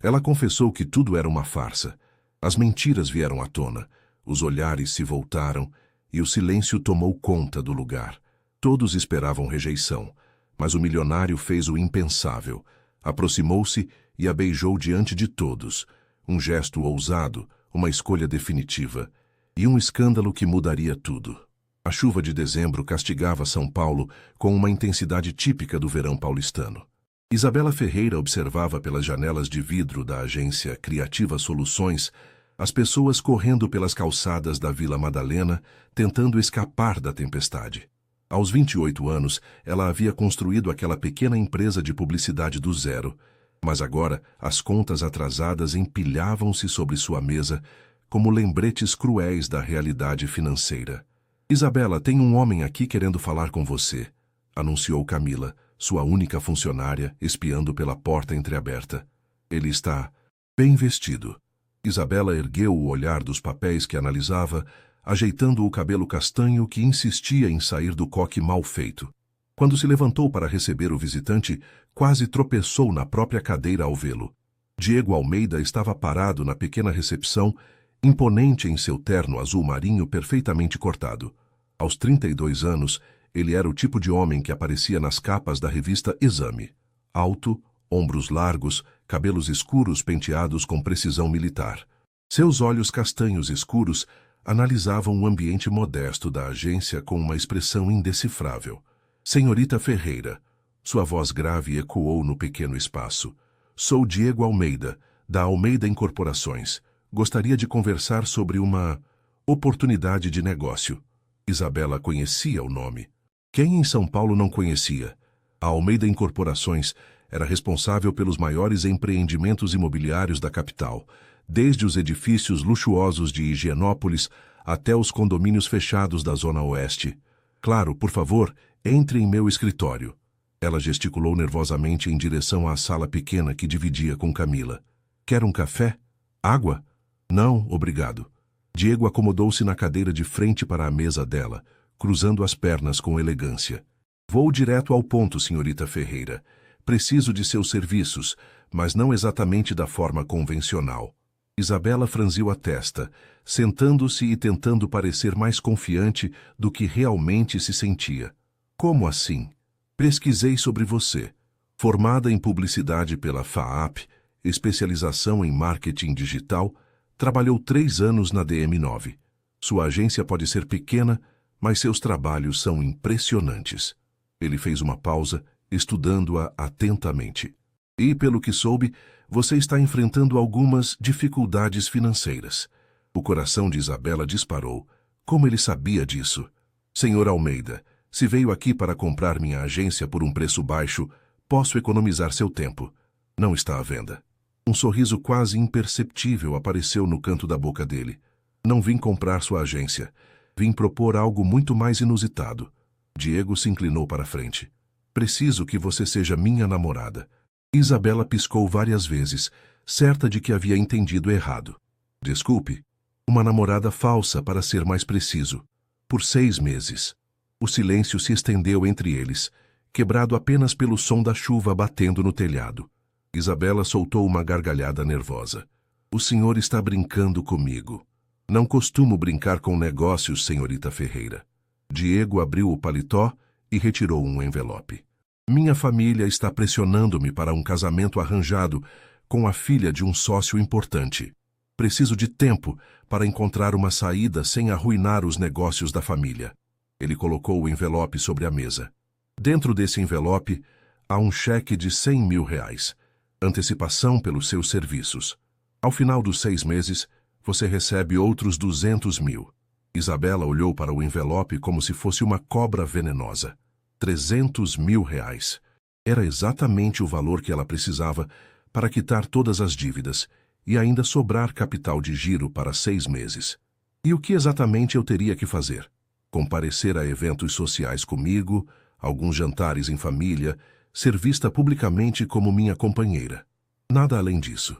Ela confessou que tudo era uma farsa. As mentiras vieram à tona, os olhares se voltaram e o silêncio tomou conta do lugar. Todos esperavam rejeição, mas o milionário fez o impensável. Aproximou-se e a beijou diante de todos. Um gesto ousado, uma escolha definitiva e um escândalo que mudaria tudo. A chuva de dezembro castigava São Paulo com uma intensidade típica do verão paulistano. Isabela Ferreira observava pelas janelas de vidro da agência Criativa Soluções as pessoas correndo pelas calçadas da Vila Madalena, tentando escapar da tempestade. Aos 28 anos, ela havia construído aquela pequena empresa de publicidade do zero, mas agora as contas atrasadas empilhavam-se sobre sua mesa como lembretes cruéis da realidade financeira. Isabela, tem um homem aqui querendo falar com você, anunciou Camila, sua única funcionária, espiando pela porta entreaberta. Ele está bem vestido. Isabela ergueu o olhar dos papéis que analisava, ajeitando o cabelo castanho que insistia em sair do coque mal feito. Quando se levantou para receber o visitante, quase tropeçou na própria cadeira ao vê-lo. Diego Almeida estava parado na pequena recepção, imponente em seu terno azul marinho perfeitamente cortado. Aos 32 anos, ele era o tipo de homem que aparecia nas capas da revista Exame. Alto, ombros largos, cabelos escuros penteados com precisão militar. Seus olhos castanhos escuros analisavam o ambiente modesto da agência com uma expressão indecifrável. Senhorita Ferreira. Sua voz grave ecoou no pequeno espaço. Sou Diego Almeida, da Almeida Incorporações. Gostaria de conversar sobre uma oportunidade de negócio. Isabela conhecia o nome. Quem em São Paulo não conhecia? A Almeida Incorporações era responsável pelos maiores empreendimentos imobiliários da capital, desde os edifícios luxuosos de Higienópolis até os condomínios fechados da Zona Oeste. Claro, por favor, entre em meu escritório. Ela gesticulou nervosamente em direção à sala pequena que dividia com Camila. Quer um café? Água? Não, obrigado. Diego acomodou-se na cadeira de frente para a mesa dela, cruzando as pernas com elegância. Vou direto ao ponto, senhorita Ferreira. Preciso de seus serviços, mas não exatamente da forma convencional. Isabela franziu a testa, sentando-se e tentando parecer mais confiante do que realmente se sentia. Como assim? Pesquisei sobre você. Formada em publicidade pela FAAP, especialização em marketing digital, trabalhou 3 anos na DM9. Sua agência pode ser pequena, mas seus trabalhos são impressionantes. Ele fez uma pausa, estudando-a atentamente. E, pelo que soube, você está enfrentando algumas dificuldades financeiras. O coração de Isabela disparou. Como ele sabia disso? Senhor Almeida, se veio aqui para comprar minha agência por um preço baixo, posso economizar seu tempo. Não está à venda. Um sorriso quase imperceptível apareceu no canto da boca dele. Não vim comprar sua agência. Vim propor algo muito mais inusitado. Diego se inclinou para a frente. Preciso que você seja minha namorada. Isabela piscou várias vezes, certa de que havia entendido errado. Desculpe. Uma namorada falsa, para ser mais preciso. Por 6 meses. O silêncio se estendeu entre eles, quebrado apenas pelo som da chuva batendo no telhado. Isabela soltou uma gargalhada nervosa. O senhor está brincando comigo. Não costumo brincar com negócios, senhorita Ferreira. Diego abriu o paletó e retirou um envelope. Minha família está pressionando-me para um casamento arranjado com a filha de um sócio importante. Preciso de tempo para encontrar uma saída sem arruinar os negócios da família. Ele colocou o envelope sobre a mesa. Dentro desse envelope há um cheque de R$100 mil. Antecipação pelos seus serviços. Ao final dos 6 meses, você recebe outros 200 mil. Isabela olhou para o envelope como se fosse uma cobra venenosa. R$300 mil. Era exatamente o valor que ela precisava para quitar todas as dívidas e ainda sobrar capital de giro para 6 meses. E o que exatamente eu teria que fazer? Comparecer a eventos sociais comigo, alguns jantares em família, ser vista publicamente como minha companheira. Nada além disso.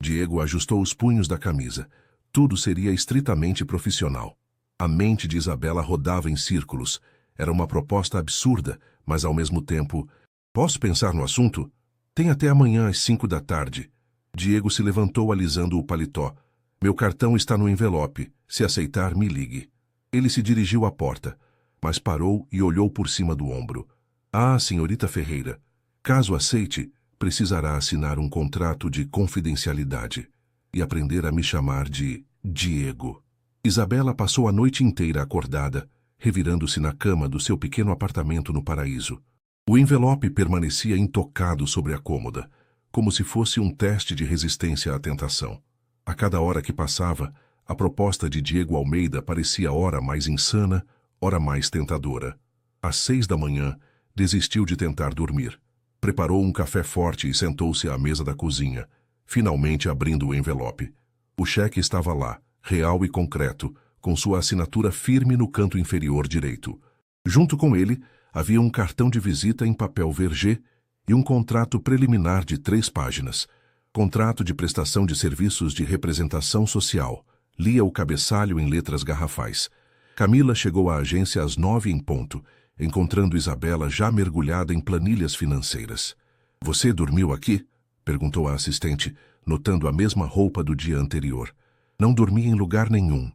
Diego ajustou os punhos da camisa. Tudo seria estritamente profissional. A mente de Isabela rodava em círculos. Era uma proposta absurda, mas ao mesmo tempo... Posso pensar no assunto? Tem até amanhã às 5 da tarde. Diego se levantou alisando o paletó. Meu cartão está no envelope. Se aceitar, me ligue. Ele se dirigiu à porta, mas parou e olhou por cima do ombro. Ah, senhorita Ferreira, caso aceite, precisará assinar um contrato de confidencialidade e aprender a me chamar de Diego. Isabela passou a noite inteira acordada, revirando-se na cama do seu pequeno apartamento no Paraíso. O envelope permanecia intocado sobre a cômoda, como se fosse um teste de resistência à tentação. A cada hora que passava, a proposta de Diego Almeida parecia ora mais insana, ora mais tentadora. Às 6 da manhã, desistiu de tentar dormir. Preparou um café forte e sentou-se à mesa da cozinha, finalmente abrindo o envelope. O cheque estava lá, real e concreto, com sua assinatura firme no canto inferior direito. Junto com ele, havia um cartão de visita em papel vergê e um contrato preliminar de 3 páginas. Contrato de prestação de serviços de representação social. Lia o cabeçalho em letras garrafais. Camila chegou à agência às 9 em ponto, encontrando Isabela já mergulhada em planilhas financeiras. Você dormiu aqui? Perguntou a assistente, notando a mesma roupa do dia anterior. Não dormi em lugar nenhum.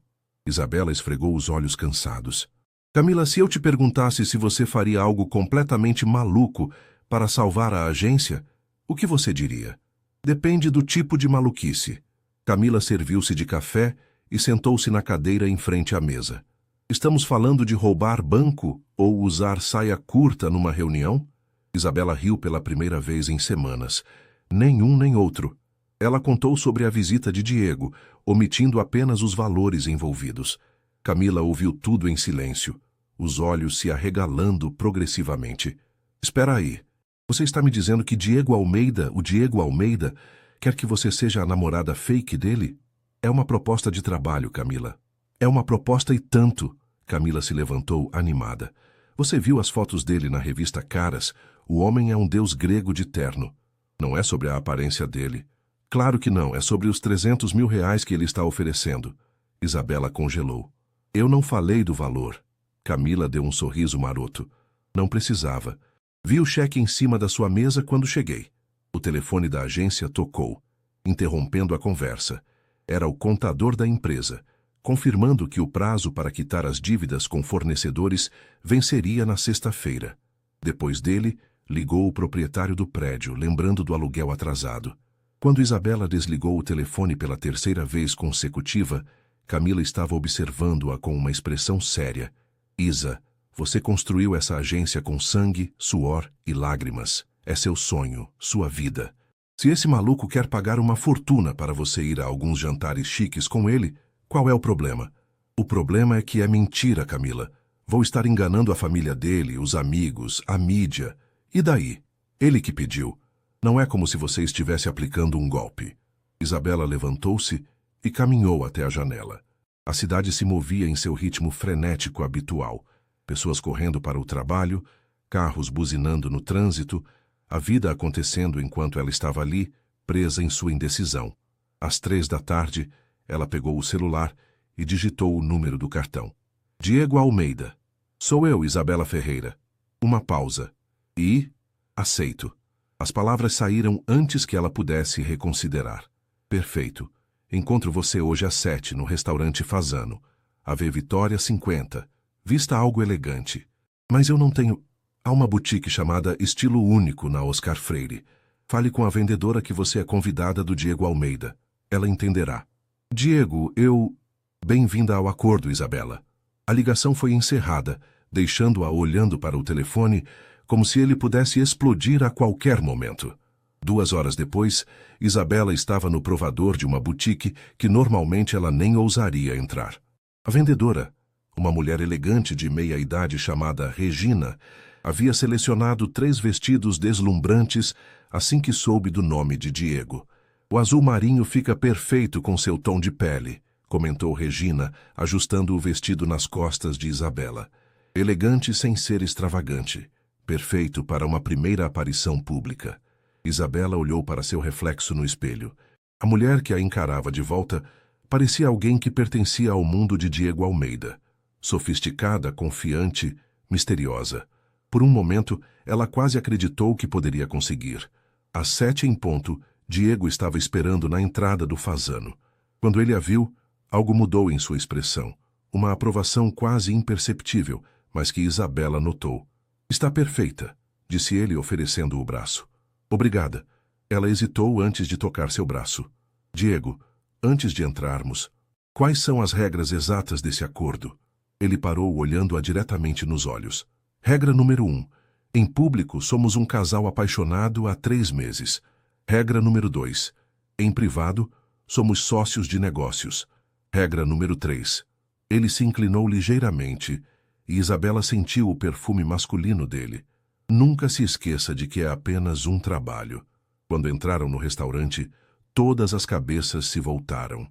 Isabela esfregou os olhos cansados. Camila, se eu te perguntasse se você faria algo completamente maluco para salvar a agência, o que você diria? Depende do tipo de maluquice. Camila serviu-se de café e sentou-se na cadeira em frente à mesa. Estamos falando de roubar banco ou usar saia curta numa reunião? Isabela riu pela primeira vez em semanas. Nenhum nem outro. Ela contou sobre a visita de Diego, omitindo apenas os valores envolvidos. Camila ouviu tudo em silêncio, os olhos se arregalando progressivamente. Espera aí. Você está me dizendo que o Diego Almeida, quer que você seja a namorada fake dele? É uma proposta de trabalho, Camila. É uma proposta e tanto. Camila se levantou animada. Você viu as fotos dele na revista Caras? O homem é um deus grego de terno. Não é sobre a aparência dele. Claro que não, é sobre os 300 mil reais que ele está oferecendo. Isabela congelou. Eu não falei do valor. Camila deu um sorriso maroto. Não precisava. Vi o cheque em cima da sua mesa quando cheguei. O telefone da agência tocou, interrompendo a conversa. Era o contador da empresa, confirmando que o prazo para quitar as dívidas com fornecedores venceria na sexta-feira. Depois dele, ligou o proprietário do prédio, lembrando do aluguel atrasado. Quando Isabela desligou o telefone pela 3ª vez consecutiva, Camila estava observando-a com uma expressão séria. Isa, você construiu essa agência com sangue, suor e lágrimas. É seu sonho, sua vida. Se esse maluco quer pagar uma fortuna para você ir a alguns jantares chiques com ele, qual é o problema? O problema é que é mentira, Camila. Vou estar enganando a família dele, os amigos, a mídia. E daí? Ele que pediu. Não é como se você estivesse aplicando um golpe. Isabela levantou-se e caminhou até a janela. A cidade se movia em seu ritmo frenético habitual. Pessoas correndo para o trabalho, carros buzinando no trânsito, a vida acontecendo enquanto ela estava ali, presa em sua indecisão. Às 3 da tarde, ela pegou o celular e digitou o número do cartão. Diego Almeida. Sou eu, Isabela Ferreira. Uma pausa. E... aceito. As palavras saíram antes que ela pudesse reconsiderar. Perfeito. Encontro você hoje às 7 no restaurante Fazano. AV Vitória 50. Vista algo elegante. Mas eu não tenho... Há uma boutique chamada Estilo Único na Oscar Freire. Fale com a vendedora que você é convidada do Diego Almeida. Ela entenderá. Diego, eu... Bem-vinda ao acordo, Isabela. A ligação foi encerrada, deixando-a olhando para o telefone como se ele pudesse explodir a qualquer momento. 2 horas depois, Isabela estava no provador de uma boutique que normalmente ela nem ousaria entrar. A vendedora, uma mulher elegante de meia-idade chamada Regina, havia selecionado 3 vestidos deslumbrantes assim que soube do nome de Diego. O azul marinho fica perfeito com seu tom de pele, comentou Regina, ajustando o vestido nas costas de Isabela. Elegante sem ser extravagante. Perfeito para uma primeira aparição pública. Isabela olhou para seu reflexo no espelho. A mulher que a encarava de volta parecia alguém que pertencia ao mundo de Diego Almeida. Sofisticada, confiante, misteriosa. Por um momento, ela quase acreditou que poderia conseguir. Às 7 em ponto, Diego estava esperando na entrada do fazano. Quando ele a viu, algo mudou em sua expressão. Uma aprovação quase imperceptível, mas que Isabela notou. Está perfeita, disse ele oferecendo o braço. Obrigada. Ela hesitou antes de tocar seu braço. Diego, antes de entrarmos, quais são as regras exatas desse acordo? Ele parou olhando-a diretamente nos olhos. Regra número 1. Em público, somos um casal apaixonado há 3 meses. Regra número 2. Em privado, somos sócios de negócios. Regra número 3. Ele se inclinou ligeiramente e Isabela sentiu o perfume masculino dele. Nunca se esqueça de que é apenas um trabalho. Quando entraram no restaurante, todas as cabeças se voltaram.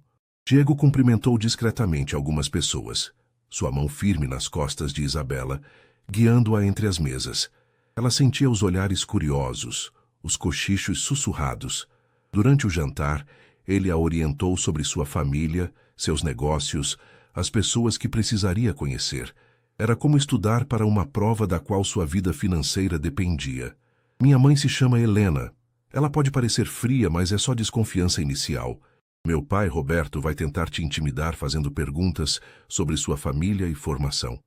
Diego cumprimentou discretamente algumas pessoas, sua mão firme nas costas de Isabela, guiando-a entre as mesas. Ela sentia os olhares curiosos, os cochichos sussurrados. Durante o jantar, ele a orientou sobre sua família, seus negócios, as pessoas que precisaria conhecer. Era como estudar para uma prova da qual sua vida financeira dependia. Minha mãe se chama Helena. Ela pode parecer fria, mas é só desconfiança inicial. Meu pai, Roberto, vai tentar te intimidar fazendo perguntas sobre sua família e formação.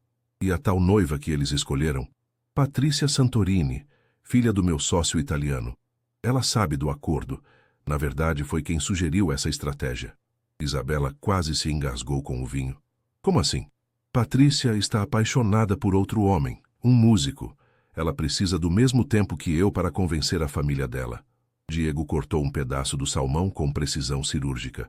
E a tal noiva que eles escolheram? Patrícia Santorini, filha do meu sócio italiano. Ela sabe do acordo. Na verdade, foi quem sugeriu essa estratégia. Isabela quase se engasgou com o vinho. Como assim? Patrícia está apaixonada por outro homem, um músico. Ela precisa do mesmo tempo que eu para convencer a família dela. Diego cortou um pedaço do salmão com precisão cirúrgica.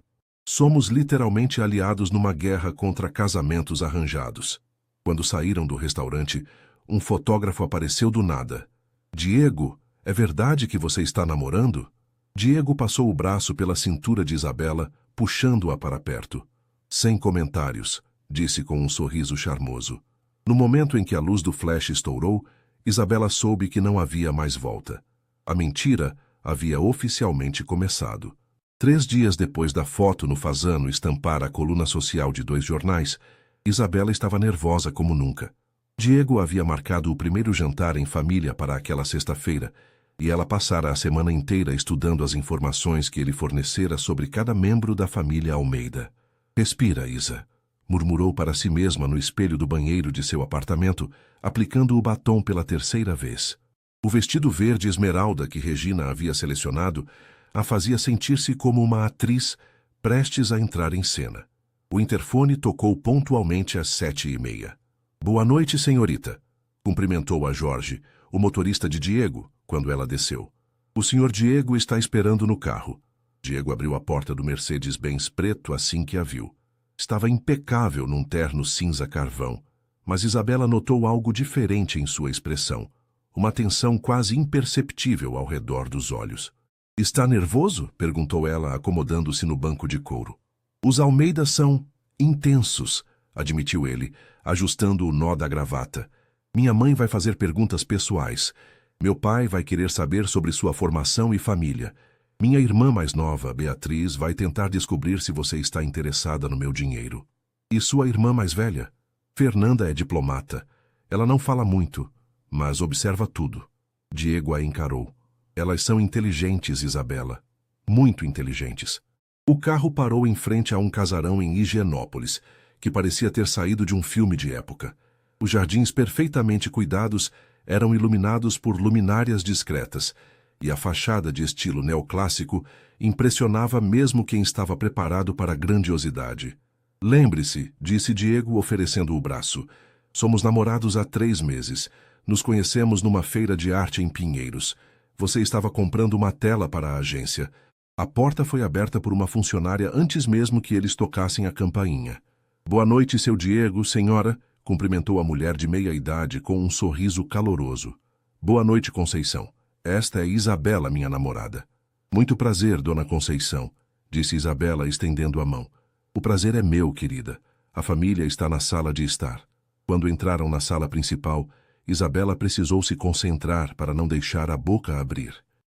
Somos literalmente aliados numa guerra contra casamentos arranjados. Quando saíram do restaurante, um fotógrafo apareceu do nada. Diego, é verdade que você está namorando? Diego passou o braço pela cintura de Isabela, puxando-a para perto. Sem comentários, disse com um sorriso charmoso. No momento em que a luz do flash estourou, Isabela soube que não havia mais volta. A mentira havia oficialmente começado. 3 dias depois da foto no fazano estampar a coluna social de 2 jornais, Isabela estava nervosa como nunca. Diego havia marcado o primeiro jantar em família para aquela sexta-feira, e ela passara a semana inteira estudando as informações que ele fornecera sobre cada membro da família Almeida. Respira, Isa, murmurou para si mesma no espelho do banheiro de seu apartamento, aplicando o batom pela 3ª vez. O vestido verde esmeralda que Regina havia selecionado a fazia sentir-se como uma atriz prestes a entrar em cena. O interfone tocou pontualmente às 7h30. Boa noite, senhorita, cumprimentou a Jorge, o motorista de Diego, quando ela desceu. O senhor Diego está esperando no carro. Diego abriu a porta do Mercedes-Benz preto assim que a viu. Estava impecável num terno cinza carvão, mas Isabela notou algo diferente em sua expressão. Uma tensão quase imperceptível ao redor dos olhos. Está nervoso? Perguntou ela, acomodando-se no banco de couro. Os Almeidas são intensos, admitiu ele, ajustando o nó da gravata. Minha mãe vai fazer perguntas pessoais. Meu pai vai querer saber sobre sua formação e família. Minha irmã mais nova, Beatriz, vai tentar descobrir se você está interessada no meu dinheiro. E sua irmã mais velha? Fernanda é diplomata. Ela não fala muito, mas observa tudo. Diego a encarou. Elas são inteligentes, Isabela. Muito inteligentes. O carro parou em frente a um casarão em Higienópolis, que parecia ter saído de um filme de época. Os jardins perfeitamente cuidados eram iluminados por luminárias discretas, e a fachada de estilo neoclássico impressionava mesmo quem estava preparado para a grandiosidade. Lembre-se, disse Diego oferecendo o braço. Somos namorados há 3 meses. Nos conhecemos numa feira de arte em Pinheiros. Você estava comprando uma tela para a agência. A porta foi aberta por uma funcionária antes mesmo que eles tocassem a campainha. Boa noite, seu Diego, senhora, cumprimentou a mulher de meia idade com um sorriso caloroso. Boa noite, Conceição. Esta é Isabela, minha namorada. Muito prazer, dona Conceição, disse Isabela, estendendo a mão. O prazer é meu, querida. A família está na sala de estar. Quando entraram na sala principal, Isabela precisou se concentrar para não deixar a boca abrir.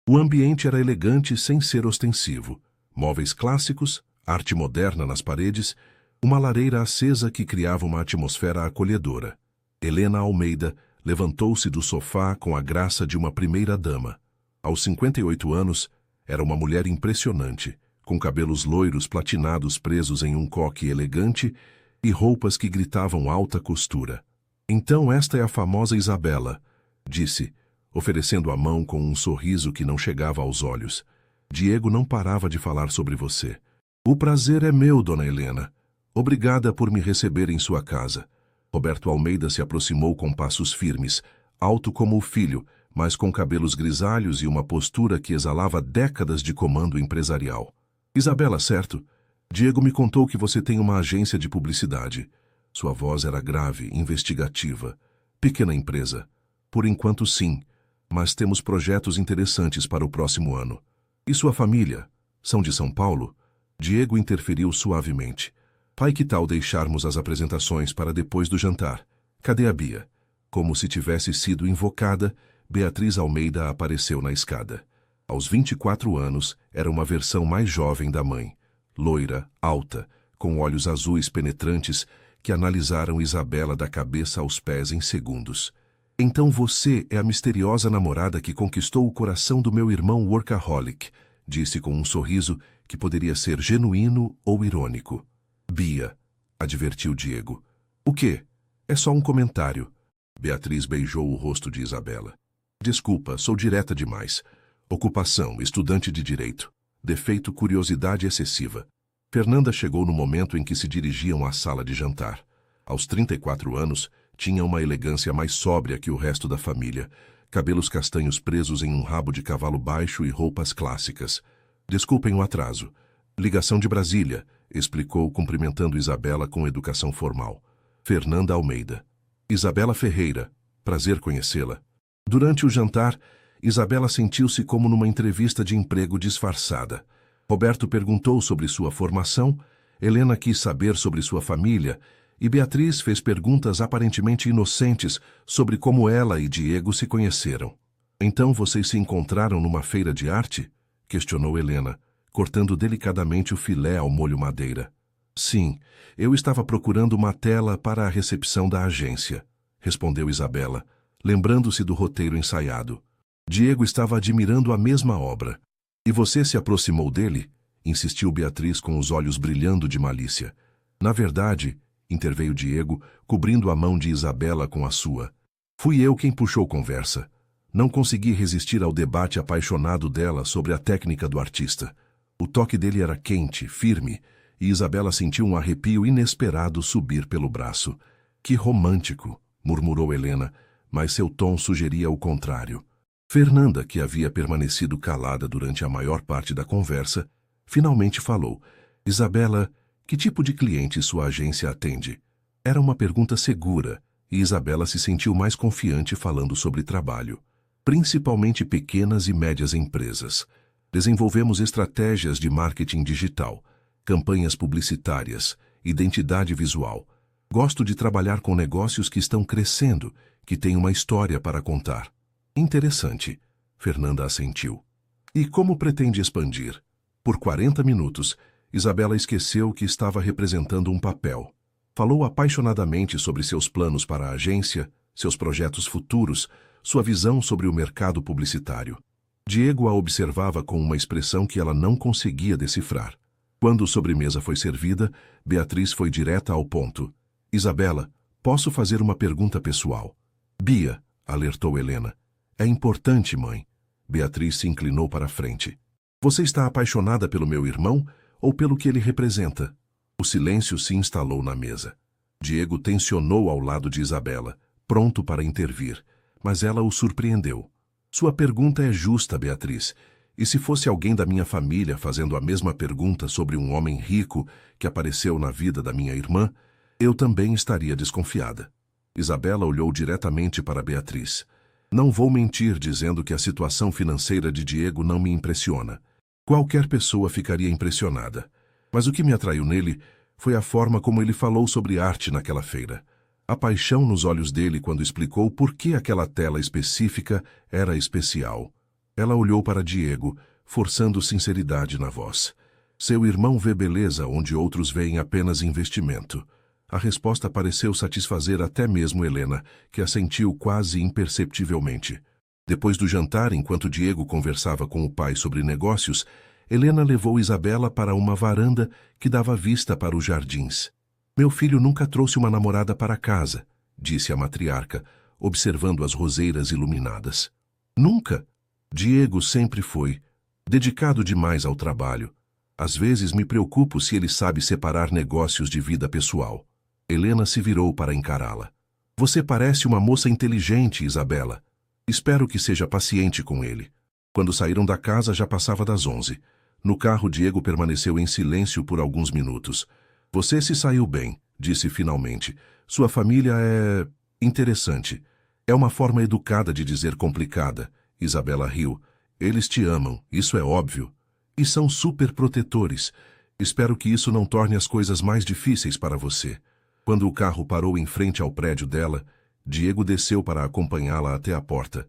O ambiente era elegante sem ser ostensivo. Móveis clássicos, arte moderna nas paredes, uma lareira acesa que criava uma atmosfera acolhedora. Helena Almeida levantou-se do sofá com a graça de uma primeira-dama. Aos 58 anos, Era uma mulher impressionante, com cabelos loiros platinados presos em um coque elegante e roupas que gritavam alta costura. Então esta é a famosa Isabela, disse, oferecendo a mão com um sorriso que não chegava aos olhos. Diego não parava de falar sobre você. O prazer é meu, dona Helena. Obrigada por me receber em sua casa. Roberto Almeida se aproximou com passos firmes, alto como o filho, mas com cabelos grisalhos e uma postura que exalava décadas de comando empresarial. Isabela, certo? Diego me contou que você tem uma agência de publicidade. Sua voz era grave, investigativa. Pequena empresa. Por enquanto, sim, mas temos projetos interessantes para o próximo ano. E sua família? São de São Paulo? Diego interferiu suavemente. Pai, que tal deixarmos as apresentações para depois do jantar? Cadê a Bia? Como se tivesse sido invocada, Beatriz Almeida apareceu na escada. Aos 24 anos, era uma versão mais jovem da mãe. Loira, alta, com olhos azuis penetrantes que analisaram Isabela da cabeça aos pés em segundos. Então você é a misteriosa namorada que conquistou o coração do meu irmão workaholic, disse com um sorriso que poderia ser genuíno ou irônico. Bia, advertiu Diego. O quê? É só um comentário. Beatriz beijou o rosto de Isabela. Desculpa, sou direta demais. Ocupação, estudante de direito. Defeito, curiosidade excessiva. Fernanda chegou no momento em que se dirigiam à sala de jantar. Aos 34 anos, tinha uma elegância mais sóbria que o resto da família. Cabelos castanhos presos em um rabo de cavalo baixo e roupas clássicas. Desculpem o atraso. Ligação de Brasília, explicou, cumprimentando Isabela com educação formal. Fernanda Almeida. Isabela Ferreira. Prazer conhecê-la. Durante o jantar, Isabela sentiu-se como numa entrevista de emprego disfarçada. Roberto perguntou sobre sua formação, Helena quis saber sobre sua família e Beatriz fez perguntas aparentemente inocentes sobre como ela e Diego se conheceram. Então vocês se encontraram numa feira de arte? Questionou Helena, cortando delicadamente o filé ao molho madeira. Sim, eu estava procurando uma tela para a recepção da agência, respondeu Isabela, lembrando-se do roteiro ensaiado. Diego estava admirando a mesma obra. E você se aproximou dele? Insistiu Beatriz com os olhos brilhando de malícia. Na verdade, interveio Diego, cobrindo a mão de Isabela com a sua. Fui eu quem puxou conversa. Não consegui resistir ao debate apaixonado dela sobre a técnica do artista. O toque dele era quente, firme, e Isabela sentiu um arrepio inesperado subir pelo braço. Que romântico, murmurou Helena, mas seu tom sugeria o contrário. Fernanda, que havia permanecido calada durante a maior parte da conversa, finalmente falou. Isabela, que tipo de cliente sua agência atende? Era uma pergunta segura, e Isabela se sentiu mais confiante falando sobre trabalho. Principalmente pequenas e médias empresas. Desenvolvemos estratégias de marketing digital, campanhas publicitárias, identidade visual. Gosto de trabalhar com negócios que estão crescendo, que têm uma história para contar. Interessante, Fernanda assentiu. E como pretende expandir? Por 40 minutos, Isabela esqueceu que estava representando um papel. Falou apaixonadamente sobre seus planos para a agência, seus projetos futuros, sua visão sobre o mercado publicitário. Diego a observava com uma expressão que ela não conseguia decifrar. Quando a sobremesa foi servida, Beatriz foi direta ao ponto. Isabela, posso fazer uma pergunta pessoal? Bia, alertou Helena. É importante, mãe. Beatriz se inclinou para a frente. Você está apaixonada pelo meu irmão ou pelo que ele representa? O silêncio se instalou na mesa. Diego tensionou ao lado de Isabela, pronto para intervir, mas ela o surpreendeu. Sua pergunta é justa, Beatriz. E se fosse alguém da minha família fazendo a mesma pergunta sobre um homem rico que apareceu na vida da minha irmã, eu também estaria desconfiada. Isabela olhou diretamente para Beatriz. Não vou mentir dizendo que a situação financeira de Diego não me impressiona. Qualquer pessoa ficaria impressionada. Mas o que me atraiu nele foi a forma como ele falou sobre arte naquela feira. A paixão nos olhos dele quando explicou por que aquela tela específica era especial. Ela olhou para Diego, forçando sinceridade na voz. Seu irmão vê beleza onde outros veem apenas investimento. A resposta pareceu satisfazer até mesmo Helena, que assentiu quase imperceptivelmente. Depois do jantar, enquanto Diego conversava com o pai sobre negócios, Helena levou Isabela para uma varanda que dava vista para os jardins. Meu filho nunca trouxe uma namorada para casa, disse a matriarca, observando as roseiras iluminadas. Nunca. Diego sempre foi, dedicado demais ao trabalho. Às vezes me preocupo se ele sabe separar negócios de vida pessoal. Helena se virou para encará-la. Você parece uma moça inteligente, Isabela. Espero que seja paciente com ele. Quando saíram da casa já passava das 11. No carro, Diego permaneceu em silêncio por alguns minutos. Você se saiu bem, disse finalmente. Sua família é interessante. É uma forma educada de dizer complicada. Isabela riu. Eles te amam, isso é óbvio. E são super protetores. Espero que isso não torne as coisas mais difíceis para você. Quando o carro parou em frente ao prédio dela, Diego desceu para acompanhá-la até a porta.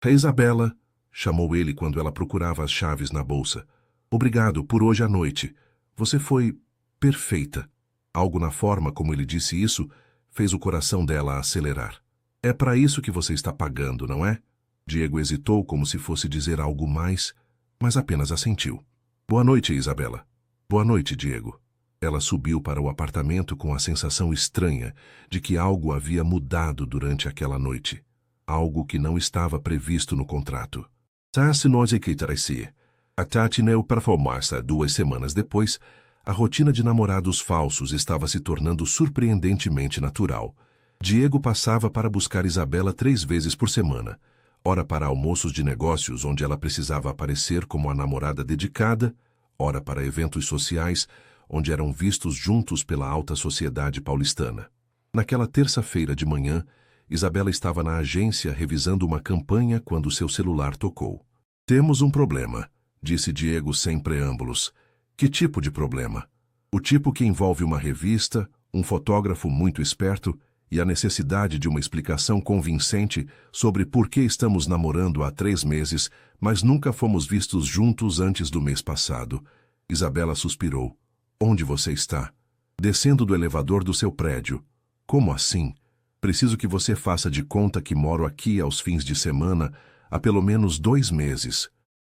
Isabela, chamou ele quando ela procurava as chaves na bolsa. Obrigado por hoje à noite. Você foi perfeita. Algo na forma como ele disse isso fez o coração dela acelerar. É para isso que você está pagando, não é? Diego hesitou como se fosse dizer algo mais, mas apenas assentiu. Boa noite, Isabela. Boa noite, Diego. Ela subiu para o apartamento com a sensação estranha de que algo havia mudado durante aquela noite. Algo que não estava previsto no contrato. A Tati não performance 2 semanas depois, a rotina de namorados falsos estava se tornando surpreendentemente natural. Diego passava para buscar Isabela 3 vezes por semana, ora para almoços de negócios onde ela precisava aparecer como a namorada dedicada, ora para eventos sociais onde eram vistos juntos pela alta sociedade paulistana. Naquela terça-feira de manhã, Isabela estava na agência revisando uma campanha quando seu celular tocou. Temos um problema, disse Diego sem preâmbulos. Que tipo de problema? O tipo que envolve uma revista, um fotógrafo muito esperto e a necessidade de uma explicação convincente sobre por que estamos namorando há 3 meses, mas nunca fomos vistos juntos antes do mês passado. Isabela suspirou. Onde você está? Descendo do elevador do seu prédio. Como assim? Preciso que você faça de conta que moro aqui aos fins de semana há pelo menos 2 meses.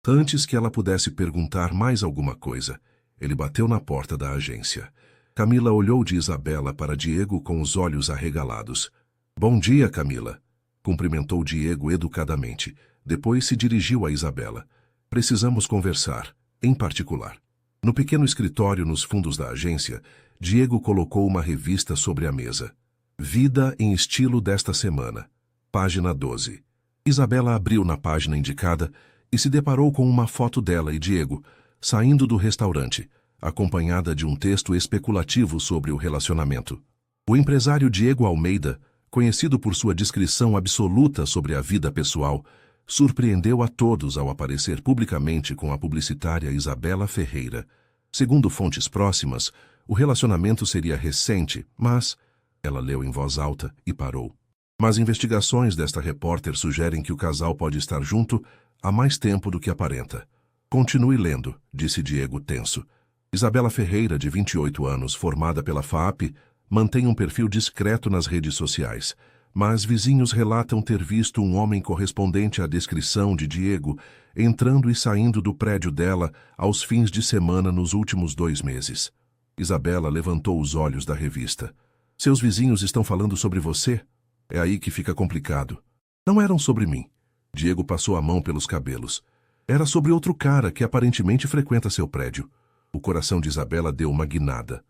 Antes que ela pudesse perguntar mais alguma coisa, ele bateu na porta da agência. Camila olhou de Isabela para Diego com os olhos arregalados. Bom dia, Camila. Cumprimentou Diego educadamente. Depois se dirigiu a Isabela. Precisamos conversar, em particular. No pequeno escritório nos fundos da agência, Diego colocou uma revista sobre a mesa. Vida em estilo desta semana. Página 12. Isabela abriu na página indicada e se deparou com uma foto dela e Diego, saindo do restaurante, acompanhada de um texto especulativo sobre o relacionamento. O empresário Diego Almeida, conhecido por sua discrição absoluta sobre a vida pessoal, surpreendeu a todos ao aparecer publicamente com a publicitária Isabela Ferreira. Segundo fontes próximas, o relacionamento seria recente, mas... Ela leu em voz alta e parou. Mas investigações desta repórter sugerem que o casal pode estar junto há mais tempo do que aparenta. Continue lendo, disse Diego tenso. Isabela Ferreira, de 28 anos, formada pela FAAP, mantém um perfil discreto nas redes sociais, mas vizinhos relatam ter visto um homem correspondente à descrição de Diego entrando e saindo do prédio dela aos fins de semana nos últimos 2 meses. Isabela levantou os olhos da revista. Seus vizinhos estão falando sobre você? É aí que fica complicado. Não eram sobre mim. Diego passou a mão pelos cabelos. Era sobre outro cara que aparentemente frequenta seu prédio. O coração de Isabela deu uma guinada.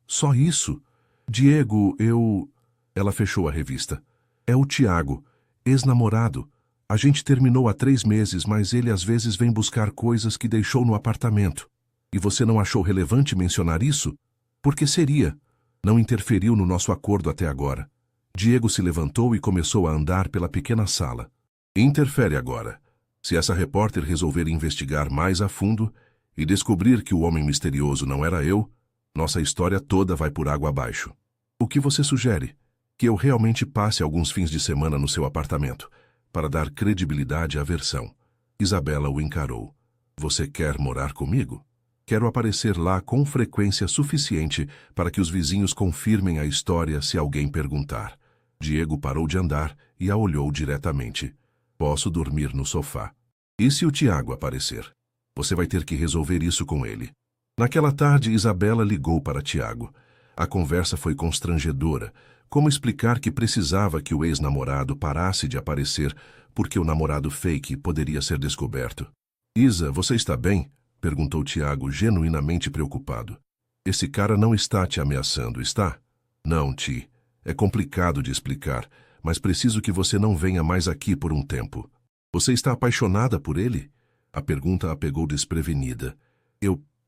Só isso? Diego, eu... Ela fechou a revista. É o Tiago, ex-namorado. A gente terminou há 3 meses, mas ele às vezes vem buscar coisas que deixou no apartamento. E você não achou relevante mencionar isso? Porque seria. Não interferiu no nosso acordo até agora. Diego se levantou e começou a andar pela pequena sala. Interfere agora. Se essa repórter resolver investigar mais a fundo e descobrir que o homem misterioso não era eu, nossa história toda vai por água abaixo. O que você sugere? Que eu realmente passe alguns fins de semana no seu apartamento, para dar credibilidade à versão. Isabela o encarou. Você quer morar comigo? Quero aparecer lá com frequência suficiente para que os vizinhos confirmem a história se alguém perguntar. Diego parou de andar e a olhou diretamente. Posso dormir no sofá. E se o Tiago aparecer? Você vai ter que resolver isso com ele. Naquela tarde, Isabela ligou para Tiago. A conversa foi constrangedora. Como explicar que precisava que o ex-namorado parasse de aparecer porque o namorado fake poderia ser descoberto? Isa, você está bem? Perguntou Tiago, genuinamente preocupado. Esse cara não está te ameaçando, está? Não, Ti. É complicado de explicar, mas preciso que você não venha mais aqui por um tempo. Você está apaixonada por ele? A pergunta a pegou desprevenida.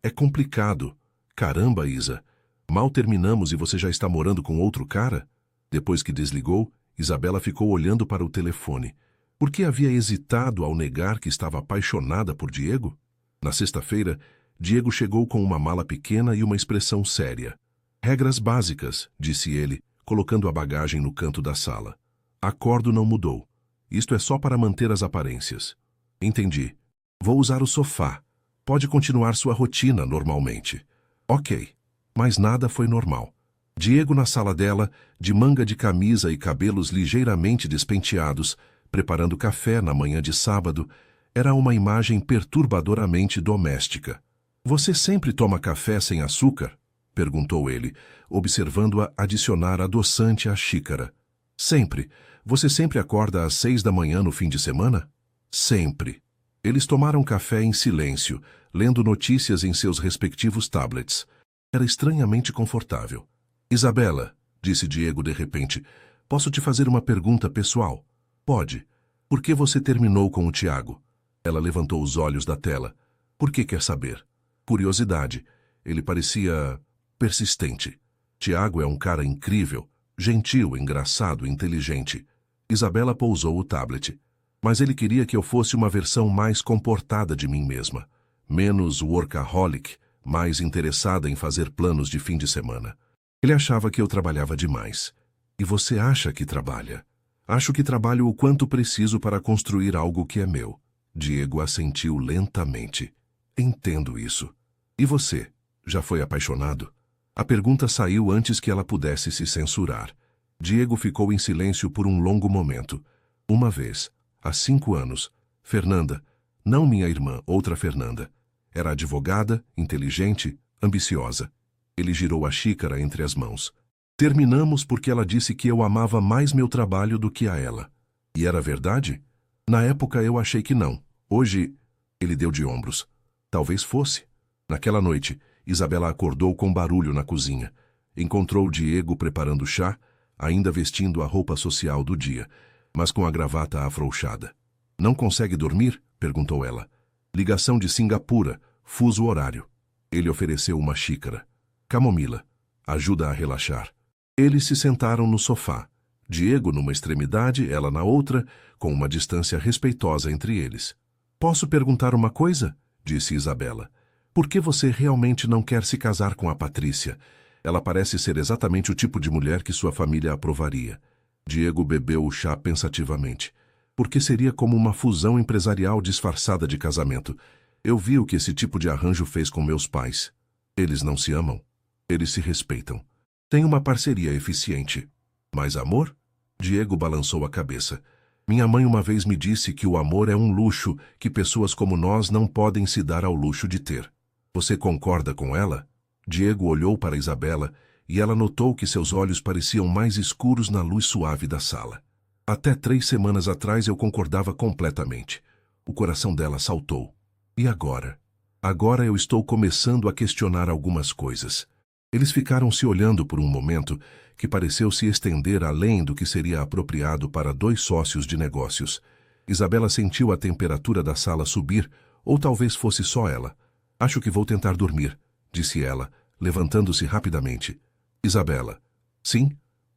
É complicado. Caramba, Isa. Mal terminamos e você já está morando com outro cara? Depois que desligou, Isabela ficou olhando para o telefone. Por que havia hesitado ao negar que estava apaixonada por Diego? Na sexta-feira, Diego chegou com uma mala pequena e uma expressão séria. Regras básicas, disse ele, colocando a bagagem no canto da sala. Acordo não mudou. Isto é só para manter as aparências. Entendi. Vou usar o sofá. Pode continuar sua rotina normalmente. Ok. Mas nada foi normal. Diego na sala dela, de manga de camisa e cabelos ligeiramente despenteados, preparando café na manhã de sábado, era uma imagem perturbadoramente doméstica. Você sempre toma café sem açúcar? Perguntou ele, observando-a adicionar adoçante à xícara. Sempre. Você sempre acorda às 6 da manhã no fim de semana? Sempre. Eles tomaram café em silêncio, lendo notícias em seus respectivos tablets. Era estranhamente confortável. Isabela, disse Diego de repente, posso te fazer uma pergunta pessoal? Pode. Por que você terminou com o Tiago? Ela levantou os olhos da tela. Por que quer saber? Curiosidade. Ele parecia persistente. Tiago é um cara incrível, gentil, engraçado, inteligente. Isabela pousou o tablet. Mas ele queria que eu fosse uma versão mais comportada de mim mesma. Menos workaholic, mais interessada em fazer planos de fim de semana. Ele achava que eu trabalhava demais. E você acha que trabalha? Acho que trabalho o quanto preciso para construir algo que é meu. Diego assentiu lentamente. Entendo isso. E você? Já foi apaixonado? A pergunta saiu antes que ela pudesse se censurar. Diego ficou em silêncio por um longo momento. Uma vez, há 5 anos, Fernanda, não minha irmã, outra Fernanda. Era advogada, inteligente, ambiciosa. Ele girou a xícara entre as mãos. Terminamos porque ela disse que eu amava mais meu trabalho do que a ela. E era verdade? Na época eu achei que não. Hoje, ele deu de ombros. Talvez fosse. Naquela noite, Isabela acordou com barulho na cozinha. Encontrou Diego preparando chá, ainda vestindo a roupa social do dia, mas com a gravata afrouxada. Não consegue dormir? Perguntou ela. Ligação de Singapura, fuso horário. Ele ofereceu uma xícara. Camomila. Ajuda a relaxar. Eles se sentaram no sofá. Diego numa extremidade, ela na outra, com uma distância respeitosa entre eles. Posso perguntar uma coisa? Disse Isabela. Por que você realmente não quer se casar com a Patrícia? Ela parece ser exatamente o tipo de mulher que sua família aprovaria. Diego bebeu o chá pensativamente. Porque seria como uma fusão empresarial disfarçada de casamento. Eu vi o que esse tipo de arranjo fez com meus pais. Eles não se amam. Eles se respeitam. Tem uma parceria eficiente. Mas amor? Diego balançou a cabeça. Minha mãe uma vez me disse que o amor é um luxo que pessoas como nós não podem se dar ao luxo de ter. Você concorda com ela? Diego olhou para Isabela e ela notou que seus olhos pareciam mais escuros na luz suave da sala. Até 3 semanas atrás eu concordava completamente. O coração dela saltou. E agora? Agora eu estou começando a questionar algumas coisas. Eles ficaram se olhando por um momento que pareceu se estender além do que seria apropriado para 2 sócios de negócios. Isabela sentiu a temperatura da sala subir, ou talvez fosse só ela. Acho que vou tentar dormir, disse ela, levantando-se rapidamente. Isabela. Sim?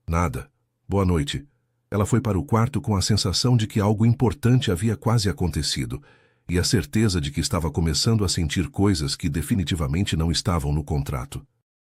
Nada. Boa noite. Ela foi para o quarto com a sensação de que algo importante havia quase acontecido, e a certeza de que estava começando a sentir coisas que definitivamente não estavam no contrato.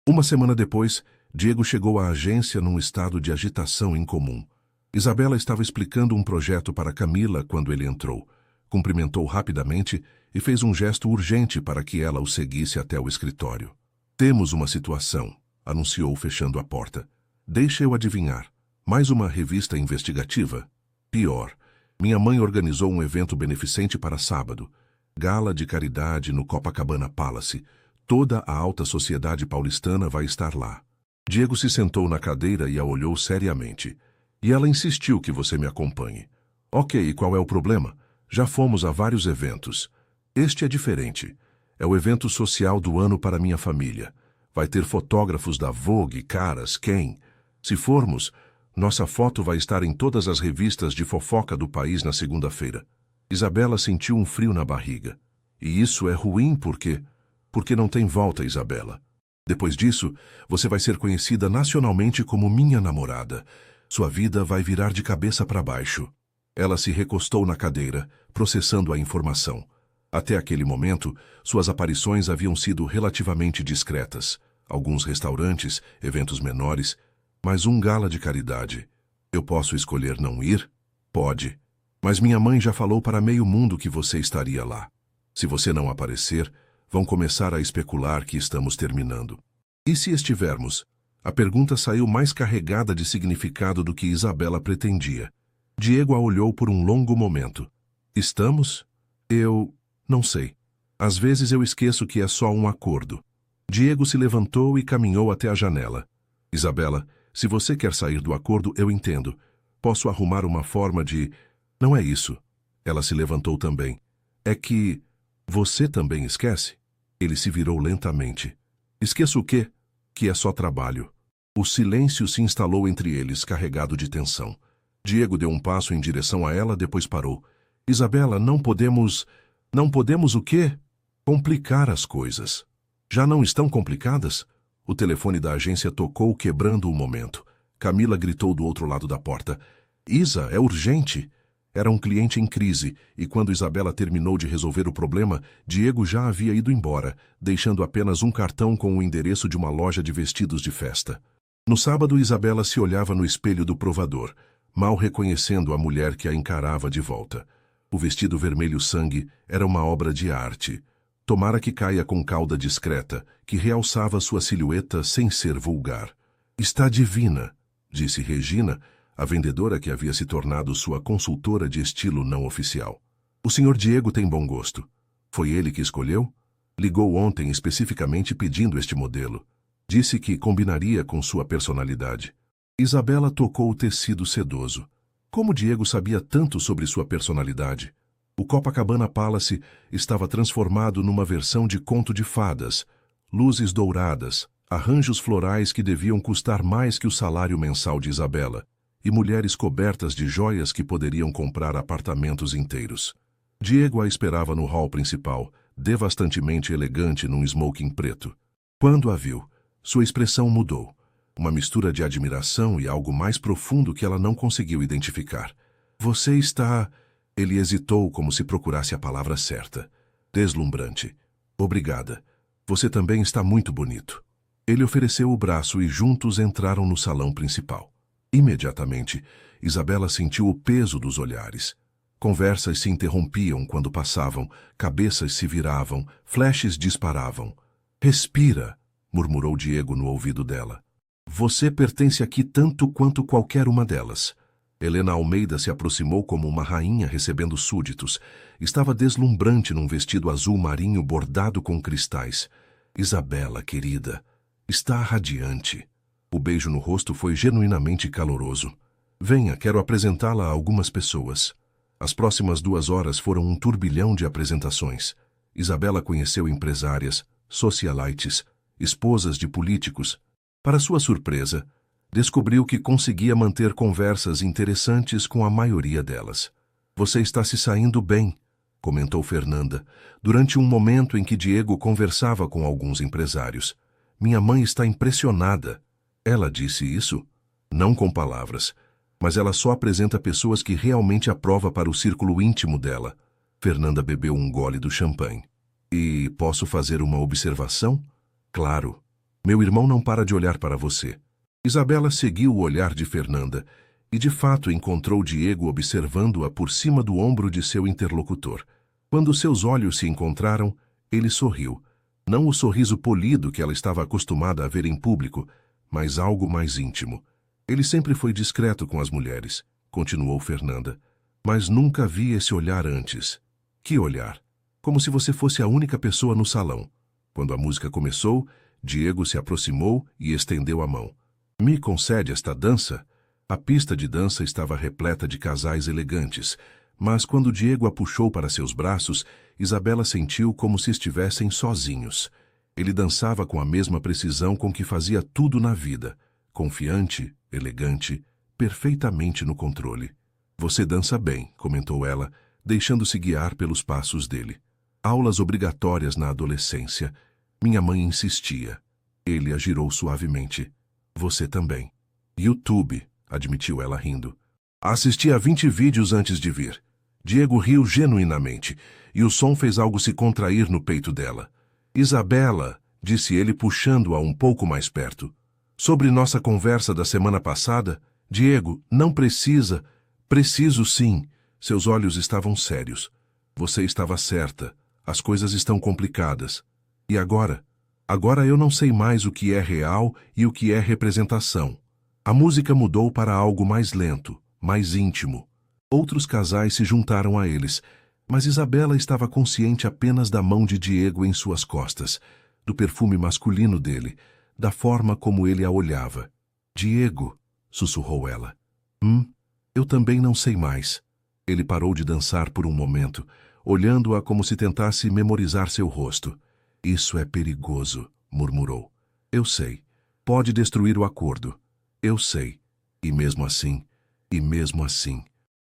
Uma semana depois, Diego chegou à agência num estado de agitação incomum. Isabela estava explicando um projeto para Camila quando ele entrou. Cumprimentou rapidamente e fez um gesto urgente para que ela o seguisse até o escritório. Temos uma situação, anunciou fechando a porta. Deixa eu adivinhar. Mais uma revista investigativa? Pior. Minha mãe organizou um evento beneficente para sábado. Gala de caridade no Copacabana Palace. Toda a alta sociedade paulistana vai estar lá. Diego se sentou na cadeira e a olhou seriamente. E ela insistiu que você me acompanhe. Ok, e qual é o problema? Já fomos a vários eventos. Este é diferente. É o evento social do ano para minha família. Vai ter fotógrafos da Vogue, Caras, Quem. Se formos, nossa foto vai estar em todas as revistas de fofoca do país na segunda-feira. Isabela sentiu um frio na barriga. E isso é ruim porque não tem volta, Isabela. Depois disso, você vai ser conhecida nacionalmente como minha namorada. Sua vida vai virar de cabeça para baixo. Ela se recostou na cadeira, processando a informação. Até aquele momento, suas aparições haviam sido relativamente discretas. Alguns restaurantes, eventos menores, mas um gala de caridade. Eu posso escolher não ir? Pode. Mas minha mãe já falou para meio mundo que você estaria lá. Se você não aparecer, vão começar a especular que estamos terminando. E se estivermos? A pergunta saiu mais carregada de significado do que Isabela pretendia. Diego a olhou por um longo momento. Estamos? Eu não sei. Às vezes eu esqueço que é só um acordo. Diego se levantou e caminhou até a janela. Isabela, se você quer sair do acordo, eu entendo. Posso arrumar uma forma de... Não é isso. Ela se levantou também. É que... Você também esquece? Ele se virou lentamente. Esqueço o quê? Que é só trabalho. O silêncio se instalou entre eles, carregado de tensão. Diego deu um passo em direção a ela, depois parou. Isabela, não podemos... Não podemos o quê? Complicar as coisas. Já não estão complicadas? O telefone da agência tocou, quebrando o momento. Camila gritou do outro lado da porta. Isa, é urgente. Era um cliente em crise, e quando Isabela terminou de resolver o problema, Diego já havia ido embora, deixando apenas um cartão com o endereço de uma loja de vestidos de festa. No sábado, Isabela se olhava no espelho do provador, mal reconhecendo a mulher que a encarava de volta. O vestido vermelho sangue era uma obra de arte. Tomara que caia com cauda discreta, que realçava sua silhueta sem ser vulgar. Está divina, disse Regina, a vendedora que havia se tornado sua consultora de estilo não oficial. O Sr. Diego tem bom gosto. Foi ele que escolheu? Ligou ontem especificamente pedindo este modelo. Disse que combinaria com sua personalidade. Isabela tocou o tecido sedoso. Como Diego sabia tanto sobre sua personalidade? O Copacabana Palace estava transformado numa versão de conto de fadas. Luzes douradas, arranjos florais que deviam custar mais que o salário mensal de Isabela, e mulheres cobertas de joias que poderiam comprar apartamentos inteiros. Diego a esperava no hall principal, devastantemente elegante num smoking preto. Quando a viu, sua expressão mudou. Uma mistura de admiração e algo mais profundo que ela não conseguiu identificar. Você está... Ele hesitou como se procurasse a palavra certa. Deslumbrante. Obrigada. Você também está muito bonito. Ele ofereceu o braço e juntos entraram no salão principal. Imediatamente, Isabela sentiu o peso dos olhares. Conversas se interrompiam quando passavam, cabeças se viravam, flashes disparavam. Respira, murmurou Diego no ouvido dela. Você pertence aqui tanto quanto qualquer uma delas. Helena Almeida se aproximou como uma rainha recebendo súditos. Estava deslumbrante num vestido azul marinho bordado com cristais. Isabela, querida, está radiante. O beijo no rosto foi genuinamente caloroso. Venha, quero apresentá-la a algumas pessoas. As próximas 2 horas foram um turbilhão de apresentações. Isabela conheceu empresárias, socialites, esposas de políticos. Para sua surpresa, descobriu que conseguia manter conversas interessantes com a maioria delas. Você está se saindo bem, comentou Fernanda, durante um momento em que Diego conversava com alguns empresários. Minha mãe está impressionada. Ela disse isso? Não com palavras, mas ela só apresenta pessoas que realmente aprova para o círculo íntimo dela. Fernanda bebeu um gole do champanhe. E posso fazer uma observação? Claro. Meu irmão não para de olhar para você. Isabela seguiu o olhar de Fernanda e, de fato, encontrou Diego observando-a por cima do ombro de seu interlocutor. Quando seus olhos se encontraram, ele sorriu. Não o sorriso polido que ela estava acostumada a ver em público, mas algo mais íntimo. Ele sempre foi discreto com as mulheres, continuou Fernanda. Mas nunca vi esse olhar antes. Que olhar? Como se você fosse a única pessoa no salão. Quando a música começou, Diego se aproximou e estendeu a mão. Me concede esta dança? A pista de dança estava repleta de casais elegantes, mas quando Diego a puxou para seus braços, Isabela sentiu como se estivessem sozinhos. Ele dançava com a mesma precisão com que fazia tudo na vida, confiante, elegante, perfeitamente no controle. Você dança bem, comentou ela, deixando-se guiar pelos passos dele. Aulas obrigatórias na adolescência. Minha mãe insistia. Ele a girou suavemente. Você também. YouTube, admitiu ela rindo. Assisti a 20 vídeos antes de vir. Diego riu genuinamente, e o som fez algo se contrair no peito dela. Isabela, disse ele puxando-a um pouco mais perto. Sobre nossa conversa da semana passada, Diego, não precisa... Preciso sim. Seus olhos estavam sérios. Você estava certa. As coisas estão complicadas. E agora? Agora eu não sei mais o que é real e o que é representação. A música mudou para algo mais lento, mais íntimo. Outros casais se juntaram a eles, mas Isabela estava consciente apenas da mão de Diego em suas costas, do perfume masculino dele, da forma como ele a olhava. Diego, sussurrou ela. Eu também não sei mais. Ele parou de dançar por um momento, olhando-a como se tentasse memorizar seu rosto. Isso é perigoso, murmurou. Eu sei. Pode destruir o acordo. Eu sei. E mesmo assim.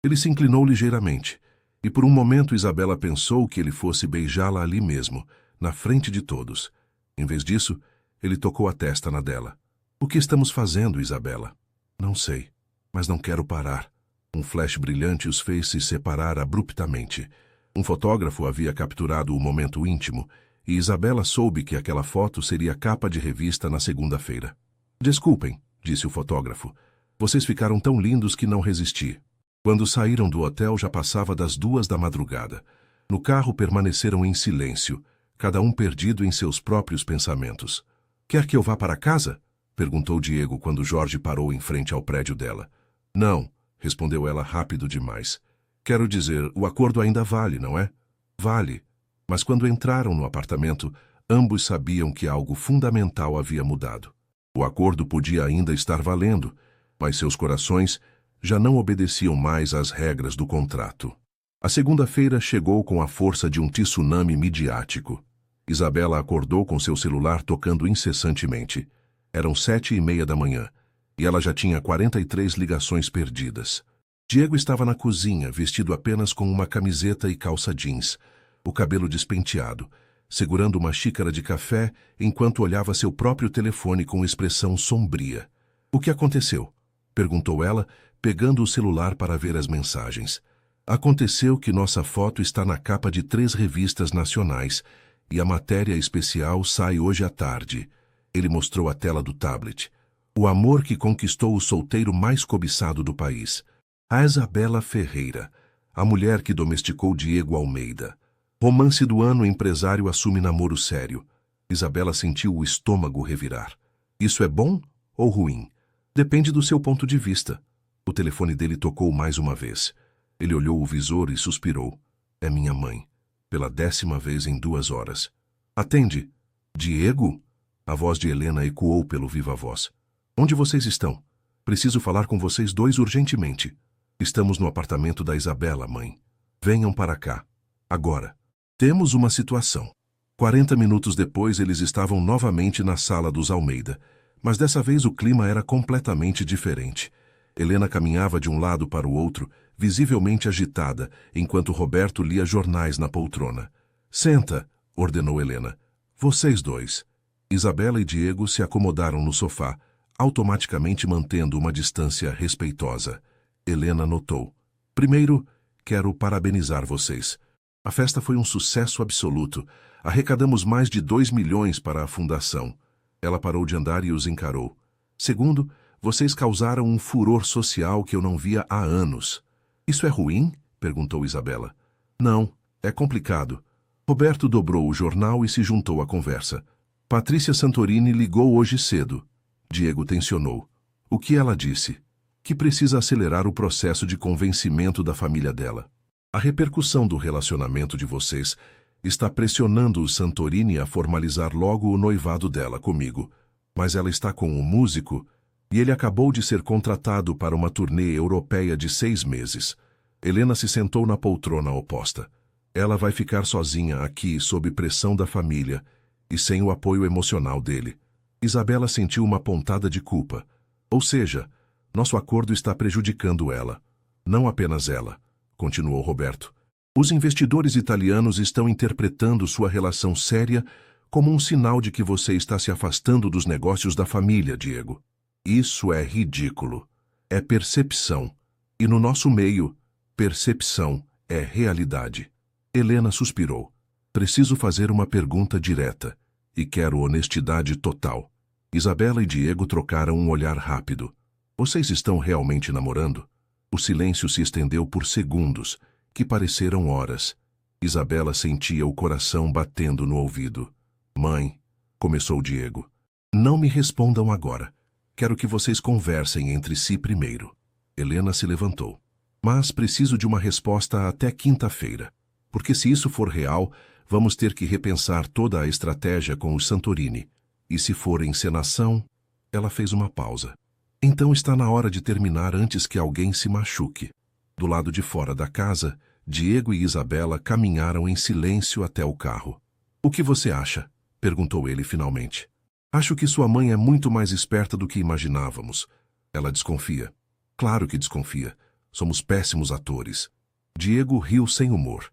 Ele se inclinou ligeiramente, e por um momento Isabela pensou que ele fosse beijá-la ali mesmo, na frente de todos. Em vez disso, ele tocou a testa na dela. O que estamos fazendo, Isabela? Não sei, mas não quero parar. Um flash brilhante os fez se separar abruptamente. Um fotógrafo havia capturado o momento íntimo, e Isabela soube que aquela foto seria capa de revista na segunda-feira. Desculpem, disse o fotógrafo. Vocês ficaram tão lindos que não resisti. Quando saíram do hotel já passava das 2 da madrugada. No carro permaneceram em silêncio, cada um perdido em seus próprios pensamentos. Quer que eu vá para casa? Perguntou Diego quando Jorge parou em frente ao prédio dela. Não, respondeu ela rápido demais. Quero dizer, o acordo ainda vale, não é? Vale. Mas quando entraram no apartamento, ambos sabiam que algo fundamental havia mudado. O acordo podia ainda estar valendo, mas seus corações já não obedeciam mais às regras do contrato. A segunda-feira chegou com a força de um tsunami midiático. Isabela acordou com seu celular tocando incessantemente. Eram 7h30 da manhã, e ela já tinha 43 ligações perdidas. Diego estava na cozinha, vestido apenas com uma camiseta e calça jeans, o cabelo despenteado, segurando uma xícara de café enquanto olhava seu próprio telefone com expressão sombria. O que aconteceu? Perguntou ela, pegando o celular para ver as mensagens. Aconteceu que nossa foto está na capa de 3 revistas nacionais e a matéria especial sai hoje à tarde. Ele mostrou a tela do tablet. O amor que conquistou o solteiro mais cobiçado do país. A Isabela Ferreira, a mulher que domesticou Diego Almeida. Romance do ano, empresário assume namoro sério. Isabela sentiu o estômago revirar. Isso é bom ou ruim? Depende do seu ponto de vista. O telefone dele tocou mais uma vez. Ele olhou o visor e suspirou. É minha mãe. Pela 10ª vez em 2 horas. Atende. Diego? A voz de Helena ecoou pelo viva-voz. Onde vocês estão? Preciso falar com vocês 2 urgentemente. Estamos no apartamento da Isabela, mãe. Venham para cá. Agora. Temos uma situação. 40 minutos depois eles estavam novamente na sala dos Almeida, mas dessa vez o clima era completamente diferente. Helena caminhava de um lado para o outro, visivelmente agitada, enquanto Roberto lia jornais na poltrona. Senta, ordenou Helena. Vocês 2. Isabela e Diego se acomodaram no sofá, automaticamente mantendo uma distância respeitosa. Helena notou. Primeiro, quero parabenizar vocês. A festa foi um sucesso absoluto. Arrecadamos mais de 2 milhões para a fundação. Ela parou de andar e os encarou. Segundo, vocês causaram um furor social que eu não via há anos. Isso é ruim? Perguntou Isabela. Não, é complicado. Roberto dobrou o jornal e se juntou à conversa. Patrícia Santorini ligou hoje cedo. Diego tensionou. O que ela disse? Que precisa acelerar o processo de convencimento da família dela. A repercussão do relacionamento de vocês está pressionando o Santorini a formalizar logo o noivado dela comigo, mas ela está com um músico e ele acabou de ser contratado para uma turnê europeia de 6 meses. Helena se sentou na poltrona oposta. Ela vai ficar sozinha aqui sob pressão da família e sem o apoio emocional dele. Isabela sentiu uma pontada de culpa. Ou seja, nosso acordo está prejudicando ela. Não apenas ela, continuou Roberto. Os investidores italianos estão interpretando sua relação séria como um sinal de que você está se afastando dos negócios da família, Diego. Isso é ridículo. É percepção. E no nosso meio, percepção é realidade. Helena suspirou. Preciso fazer uma pergunta direta. E quero honestidade total. Isabela e Diego trocaram um olhar rápido. Vocês estão realmente namorando? O silêncio se estendeu por segundos, que pareceram horas. Isabela sentia o coração batendo no ouvido. Mãe, começou Diego. Não me respondam agora. Quero que vocês conversem entre si primeiro. Helena se levantou. Mas preciso de uma resposta até quinta-feira. Porque se isso for real, vamos ter que repensar toda a estratégia com os Santorini. E se for encenação... Ela fez uma pausa. Então está na hora de terminar antes que alguém se machuque. Do lado de fora da casa, Diego e Isabela caminharam em silêncio até o carro. O que você acha? Perguntou ele finalmente. Acho que sua mãe é muito mais esperta do que imaginávamos. Ela desconfia. Claro que desconfia. Somos péssimos atores. Diego riu sem humor.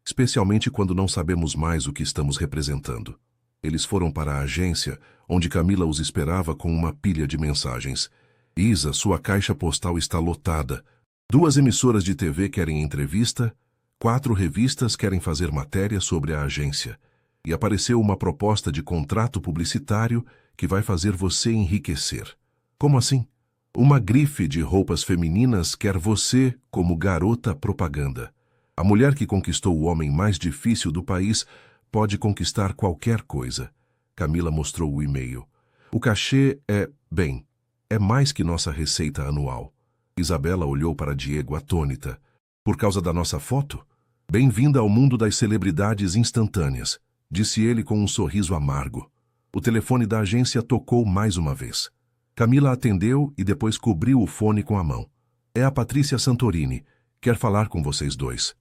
Especialmente quando não sabemos mais o que estamos representando. Eles foram para a agência, onde Camila os esperava com uma pilha de mensagens. Isa, sua caixa postal está lotada. 2 emissoras de TV querem entrevista, 4 revistas querem fazer matéria sobre a agência. E apareceu uma proposta de contrato publicitário que vai fazer você enriquecer. Como assim? Uma grife de roupas femininas quer você como garota propaganda. A mulher que conquistou o homem mais difícil do país pode conquistar qualquer coisa. Camila mostrou o e-mail. O cachê é mais que nossa receita anual. Isabela olhou para Diego atônita. Por causa da nossa foto? Bem-vinda ao mundo das celebridades instantâneas, disse ele com um sorriso amargo. O telefone da agência tocou mais uma vez. Camila atendeu e depois cobriu o fone com a mão. É a Patrícia Santorini. Quer falar com vocês dois.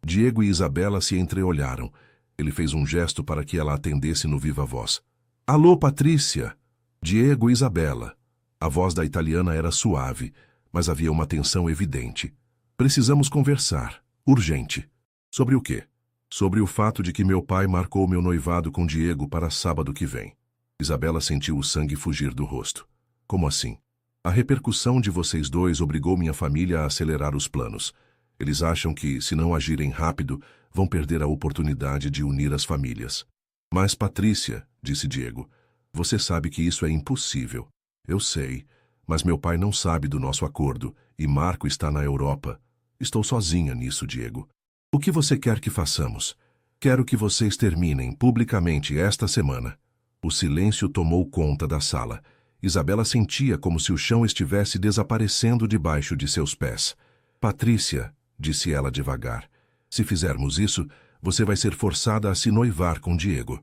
Diego e Isabela se entreolharam. Ele fez um gesto para que ela atendesse no viva voz. Alô, Patrícia! Diego e Isabela. A voz da italiana era suave, mas havia uma tensão evidente. Precisamos conversar. Urgente. Sobre o quê? Sobre o fato de que meu pai marcou meu noivado com Diego para sábado que vem. Isabela sentiu o sangue fugir do rosto. Como assim? A repercussão de vocês dois obrigou minha família a acelerar os planos. Eles acham que, se não agirem rápido, vão perder a oportunidade de unir as famílias. Mas, Patrícia, disse Diego, você sabe que isso é impossível. Eu sei, mas meu pai não sabe do nosso acordo e Marco está na Europa. Estou sozinha nisso, Diego. O que você quer que façamos? Quero que vocês terminem publicamente esta semana. O silêncio tomou conta da sala. Isabela sentia como se o chão estivesse desaparecendo debaixo de seus pés. Patrícia, disse ela devagar, se fizermos isso, você vai ser forçada a se noivar com Diego.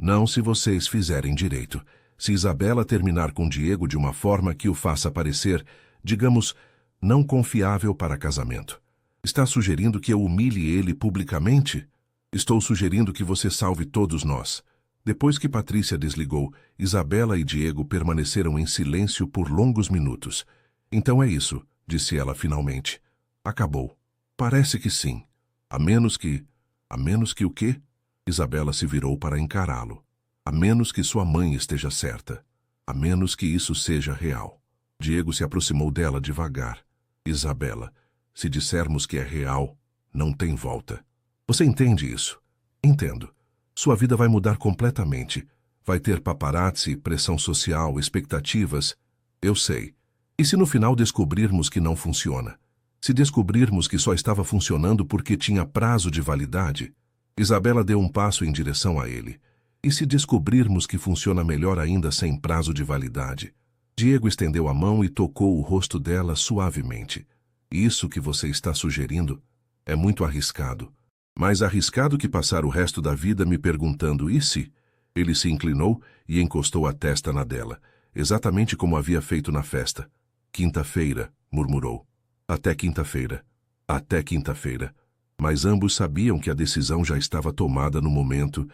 Não se vocês fizerem direito. Se Isabela terminar com Diego de uma forma que o faça parecer, digamos, não confiável para casamento. Está sugerindo que eu humilhe ele publicamente? Estou sugerindo que você salve todos nós. Depois que Patrícia desligou, Isabela e Diego permaneceram em silêncio por longos minutos. Então é isso, disse ela finalmente. Acabou. Parece que sim. A menos que o quê? Isabela se virou para encará-lo. A menos que sua mãe esteja certa. A menos que isso seja real. Diego se aproximou dela devagar. Isabela, se dissermos que é real, não tem volta. Você entende isso? Entendo. Sua vida vai mudar completamente. Vai ter paparazzi, pressão social, expectativas. Eu sei. E se no final descobrirmos que não funciona? Se descobrirmos que só estava funcionando porque tinha prazo de validade? Isabela deu um passo em direção a ele. E se descobrirmos que funciona melhor ainda sem prazo de validade? Diego estendeu a mão e tocou o rosto dela suavemente. Isso que você está sugerindo é muito arriscado. Mais arriscado que passar o resto da vida me perguntando e se? Ele se inclinou e encostou a testa na dela, exatamente como havia feito na festa. Quinta-feira, murmurou. Até quinta-feira. Até quinta-feira. Mas ambos sabiam que a decisão já estava tomada no momento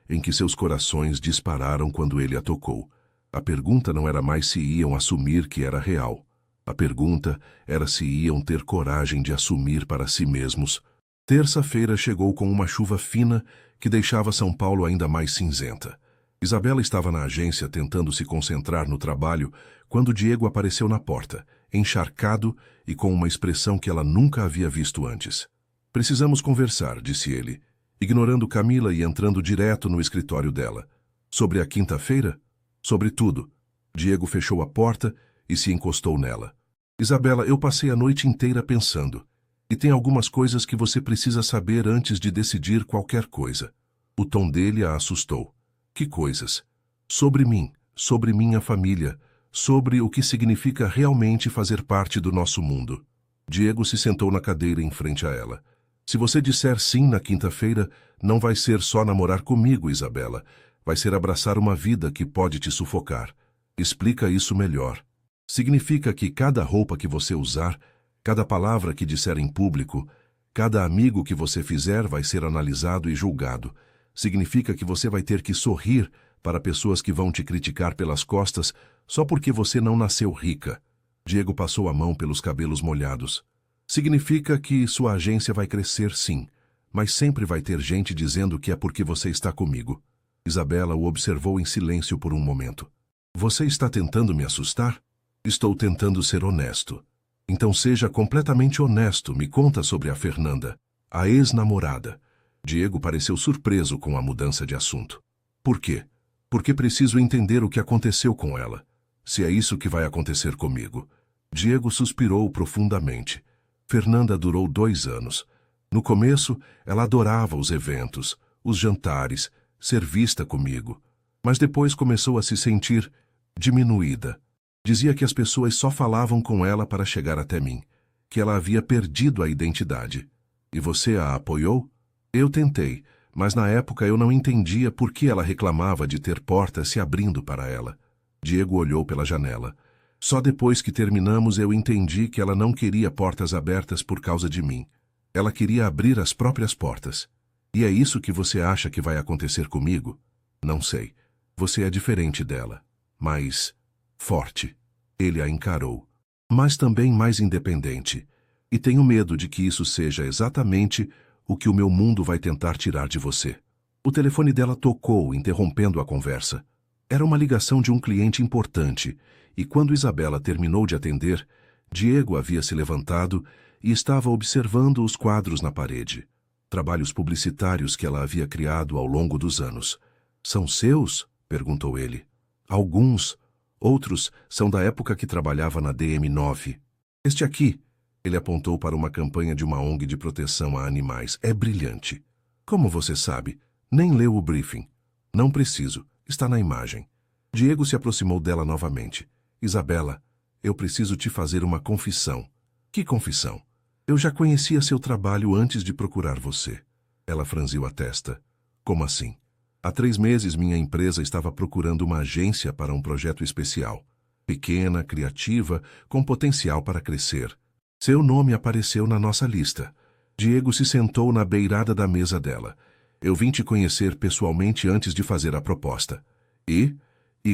em que seus corações dispararam quando ele a tocou. A pergunta não era mais se iam assumir que era real. A pergunta era se iam ter coragem de assumir para si mesmos. Terça-feira chegou com uma chuva fina que deixava São Paulo ainda mais cinzenta. Isabela estava na agência tentando se concentrar no trabalho quando Diego apareceu na porta, encharcado e com uma expressão que ela nunca havia visto antes. Precisamos conversar, disse ele, ignorando Camila e entrando direto no escritório dela. Sobre a quinta-feira? Sobre tudo. Diego fechou a porta e se encostou nela. Isabela, eu passei a noite inteira pensando. E tem algumas coisas que você precisa saber antes de decidir qualquer coisa. O tom dele a assustou. Que coisas? Sobre mim, sobre minha família, sobre o que significa realmente fazer parte do nosso mundo. Diego se sentou na cadeira em frente a ela. Se você disser sim na quinta-feira, não vai ser só namorar comigo, Isabela. Vai ser abraçar uma vida que pode te sufocar. Explica isso melhor. Significa que cada roupa que você usar, cada palavra que disser em público, cada amigo que você fizer vai ser analisado e julgado. Significa que você vai ter que sorrir para pessoas que vão te criticar pelas costas só porque você não nasceu rica. Diego passou a mão pelos cabelos molhados. Significa que sua agência vai crescer, sim, mas sempre vai ter gente dizendo que é porque você está comigo. Isabela o observou em silêncio por um momento. Você está tentando me assustar? Estou tentando ser honesto. Então seja completamente honesto, me conta sobre a Fernanda, a ex-namorada. Diego pareceu surpreso com a mudança de assunto. Por quê? Porque preciso entender o que aconteceu com ela. Se é isso que vai acontecer comigo. Diego suspirou profundamente. Fernanda durou 2 anos. No começo, ela adorava os eventos, os jantares, ser vista comigo. Mas depois começou a se sentir diminuída. Dizia que as pessoas só falavam com ela para chegar até mim, que ela havia perdido a identidade. E você a apoiou? Eu tentei, mas na época eu não entendia por que ela reclamava de ter portas se abrindo para ela. Diego olhou pela janela. Só depois que terminamos eu entendi que ela não queria portas abertas por causa de mim. Ela queria abrir as próprias portas. E é isso que você acha que vai acontecer comigo? Não sei. Você é diferente dela. Mais forte. Ele a encarou. Mas também mais independente. E tenho medo de que isso seja exatamente o que o meu mundo vai tentar tirar de você. O telefone dela tocou, interrompendo a conversa. Era uma ligação de um cliente importante, e quando Isabela terminou de atender, Diego havia se levantado e estava observando os quadros na parede. Trabalhos publicitários que ela havia criado ao longo dos anos. São seus? Perguntou ele. Alguns. Outros são da época que trabalhava na DM9. Este aqui, ele apontou para uma campanha de uma ONG de proteção a animais, é brilhante. Como você sabe? Nem leu o briefing. Não preciso, está na imagem. Diego se aproximou dela novamente. Isabela, eu preciso te fazer uma confissão. Que confissão? Eu já conhecia seu trabalho antes de procurar você. Ela franziu a testa. Como assim? Há 3 meses minha empresa estava procurando uma agência para um projeto especial. Pequena, criativa, com potencial para crescer. Seu nome apareceu na nossa lista. Diego se sentou na beirada da mesa dela. Eu vim te conhecer pessoalmente antes de fazer a proposta. E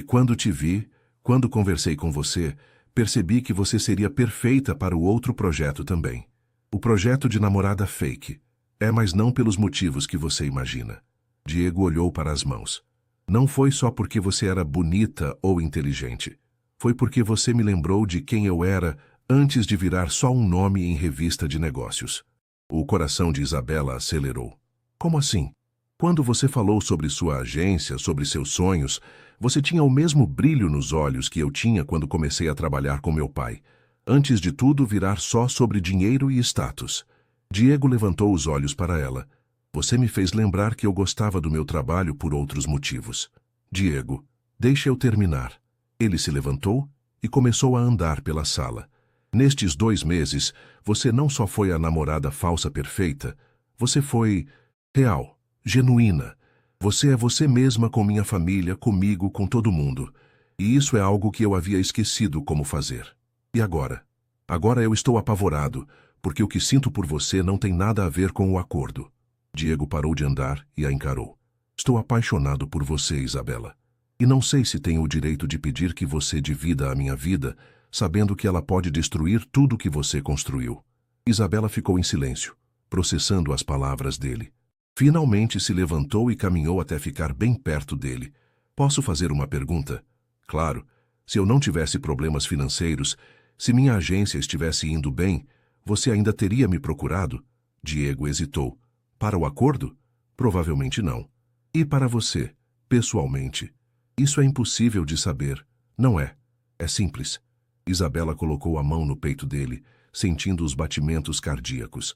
quando te vi, quando conversei com você, percebi que você seria perfeita para o outro projeto também. O projeto de namorada fake. É, mas não pelos motivos que você imagina. Diego olhou para as mãos. Não foi só porque você era bonita ou inteligente. Foi porque você me lembrou de quem eu era antes de virar só um nome em revista de negócios. O coração de Isabela acelerou. Como assim? Quando você falou sobre sua agência, sobre seus sonhos, você tinha o mesmo brilho nos olhos que eu tinha quando comecei a trabalhar com meu pai. Antes de tudo, virar só sobre dinheiro e status. Diego levantou os olhos para ela. Você me fez lembrar que eu gostava do meu trabalho por outros motivos. Diego, deixa eu terminar. Ele se levantou e começou a andar pela sala. Nestes 2 meses, você não só foi a namorada falsa perfeita, você foi real, genuína. Você é você mesma com minha família, comigo, com todo mundo. E isso é algo que eu havia esquecido como fazer. E agora? Agora eu estou apavorado, porque o que sinto por você não tem nada a ver com o acordo. Diego parou de andar e a encarou. Estou apaixonado por você, Isabela. E não sei se tenho o direito de pedir que você divida a minha vida, sabendo que ela pode destruir tudo que você construiu. Isabela ficou em silêncio, processando as palavras dele. Finalmente se levantou e caminhou até ficar bem perto dele. Posso fazer uma pergunta? Claro, se eu não tivesse problemas financeiros, se minha agência estivesse indo bem, você ainda teria me procurado? Diego hesitou. Para o acordo? Provavelmente não. E para você, pessoalmente? Isso é impossível de saber, não é? É simples. Isabela colocou a mão no peito dele, sentindo os batimentos cardíacos.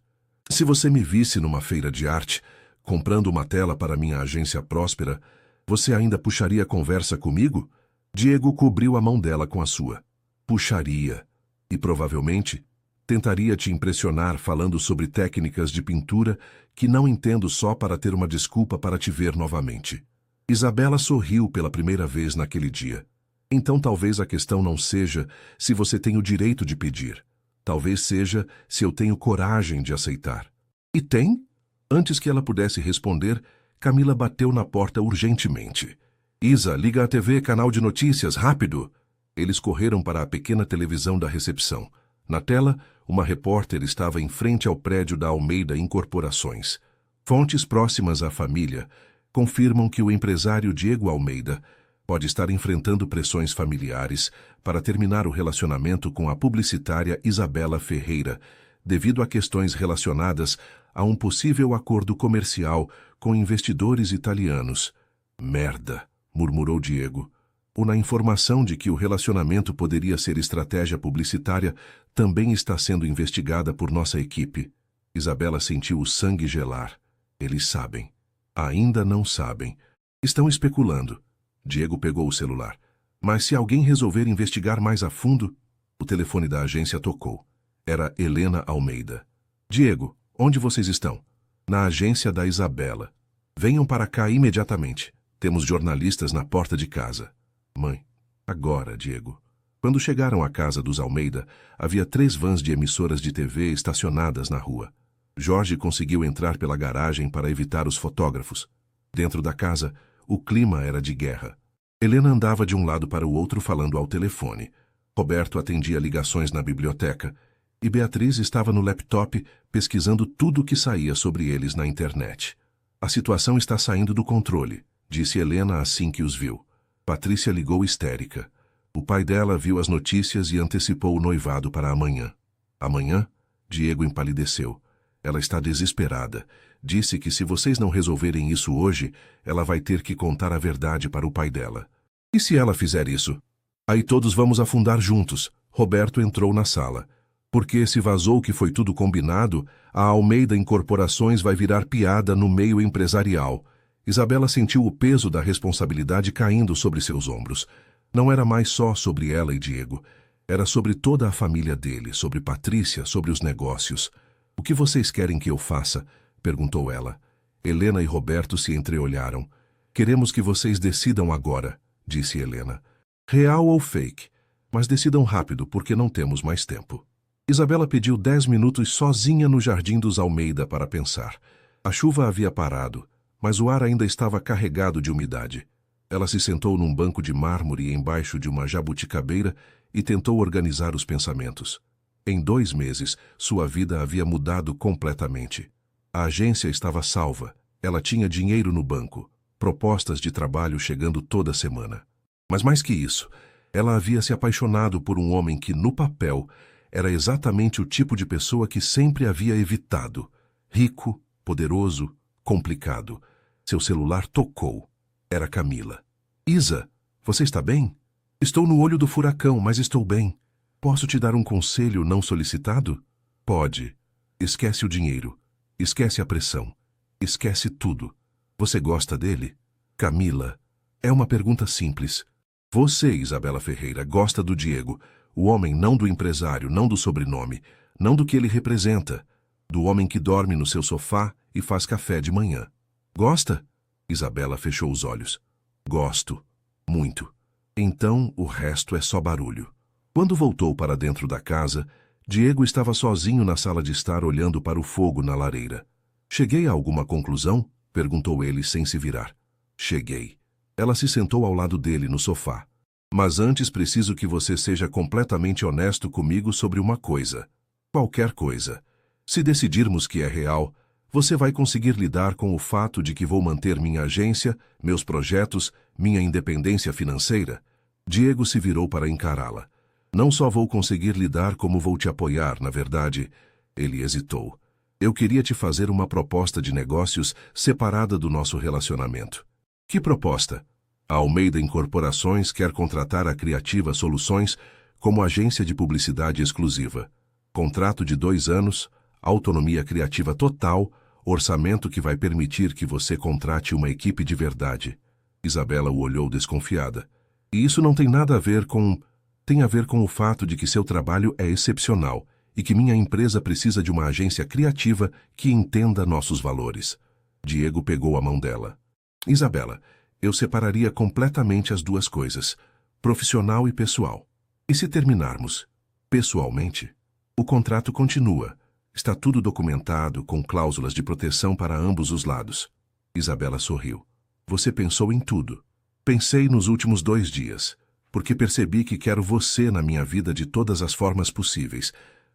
Se você me visse numa feira de arte, comprando uma tela para minha agência próspera, você ainda puxaria conversa comigo? Diego cobriu a mão dela com a sua. Puxaria. E provavelmente tentaria te impressionar falando sobre técnicas de pintura que não entendo só para ter uma desculpa para te ver novamente. Isabela sorriu pela primeira vez naquele dia. Então talvez a questão não seja se você tem o direito de pedir. Talvez seja se eu tenho coragem de aceitar. E tem? Antes que ela pudesse responder, Camila bateu na porta urgentemente. Isa, liga a TV, canal de notícias, rápido! Eles correram para a pequena televisão da recepção. Na tela, uma repórter estava em frente ao prédio da Almeida Incorporações. Fontes próximas à família confirmam que o empresário Diego Almeida pode estar enfrentando pressões familiares para terminar o relacionamento com a publicitária Isabela Ferreira, devido a questões relacionadas a um possível acordo comercial com investidores italianos. Merda, murmurou Diego. Na informação de que o relacionamento poderia ser estratégia publicitária também está sendo investigada por nossa equipe. Isabela sentiu o sangue gelar. Eles sabem. Ainda não sabem. Estão especulando. Diego pegou o celular. Mas se alguém resolver investigar mais a fundo... O telefone da agência tocou. Era Helena Almeida. Diego, onde vocês estão? Na agência da Isabela. Venham para cá imediatamente. Temos jornalistas na porta de casa. Mãe, agora, Diego. Quando chegaram à casa dos Almeida, havia 3 vans de emissoras de TV estacionadas na rua. Jorge conseguiu entrar pela garagem para evitar os fotógrafos. Dentro da casa, o clima era de guerra. Helena andava de um lado para o outro falando ao telefone. Roberto atendia ligações na biblioteca. E Beatriz estava no laptop pesquisando tudo o que saía sobre eles na internet. A situação está saindo do controle, disse Helena assim que os viu. Patrícia ligou histérica. O pai dela viu as notícias e antecipou o noivado para amanhã. Amanhã? Diego empalideceu. Ela está desesperada. Disse que se vocês não resolverem isso hoje, ela vai ter que contar a verdade para o pai dela. E se ela fizer isso? Aí todos vamos afundar juntos. Roberto entrou na sala. Porque se vazou que foi tudo combinado, a Almeida Incorporações vai virar piada no meio empresarial. Isabela sentiu o peso da responsabilidade caindo sobre seus ombros. Não era mais só sobre ela e Diego. Era sobre toda a família dele, sobre Patrícia, sobre os negócios. O que vocês querem que eu faça? Perguntou ela. Helena e Roberto se entreolharam. Queremos que vocês decidam agora, disse Helena. Real ou fake? Mas decidam rápido, porque não temos mais tempo. Isabela pediu 10 minutos sozinha no jardim dos Almeida para pensar. A chuva havia parado, mas o ar ainda estava carregado de umidade. Ela se sentou num banco de mármore embaixo de uma jabuticabeira e tentou organizar os pensamentos. Em 2 meses, sua vida havia mudado completamente. A agência estava salva, ela tinha dinheiro no banco, propostas de trabalho chegando toda semana. Mas mais que isso, ela havia se apaixonado por um homem que, no papel, era exatamente o tipo de pessoa que sempre havia evitado. Rico, poderoso, complicado. Seu celular tocou. Era Camila. Isa, você está bem? Estou no olho do furacão, mas estou bem. Posso te dar um conselho não solicitado? Pode. Esquece o dinheiro. Esquece a pressão. Esquece tudo. Você gosta dele? Camila. É uma pergunta simples. Você, Isabela Ferreira, gosta do Diego, o homem não do empresário, não do sobrenome, não do que ele representa, do homem que dorme no seu sofá e faz café de manhã. Gosta? Isabela fechou os olhos. Gosto. Muito. Então, o resto é só barulho. Quando voltou para dentro da casa, Diego estava sozinho na sala de estar olhando para o fogo na lareira. Cheguei a alguma conclusão? Perguntou ele sem se virar. Cheguei. Ela se sentou ao lado dele no sofá. Mas antes preciso que você seja completamente honesto comigo sobre uma coisa. Qualquer coisa. Se decidirmos que é real, você vai conseguir lidar com o fato de que vou manter minha agência, meus projetos, minha independência financeira? Diego se virou para encará-la. Não só vou conseguir lidar como vou te apoiar, na verdade. Ele hesitou. Eu queria te fazer uma proposta de negócios separada do nosso relacionamento. Que proposta? A Almeida Incorporações quer contratar a Criativa Soluções como agência de publicidade exclusiva. Contrato de 2 anos, autonomia criativa total, orçamento que vai permitir que você contrate uma equipe de verdade. Isabela o olhou desconfiada. E isso não tem nada a ver com... Tem a ver com o fato de que seu trabalho é excepcional e que minha empresa precisa de uma agência criativa que entenda nossos valores. Diego pegou a mão dela. Isabela, eu separaria completamente as duas coisas, profissional e pessoal. E se terminarmos? Pessoalmente? O contrato continua. Está tudo documentado, com cláusulas de proteção para ambos os lados. Isabela sorriu. Você pensou em tudo. Pensei nos últimos 2 dias, porque percebi que quero você na minha vida de todas as formas possíveis,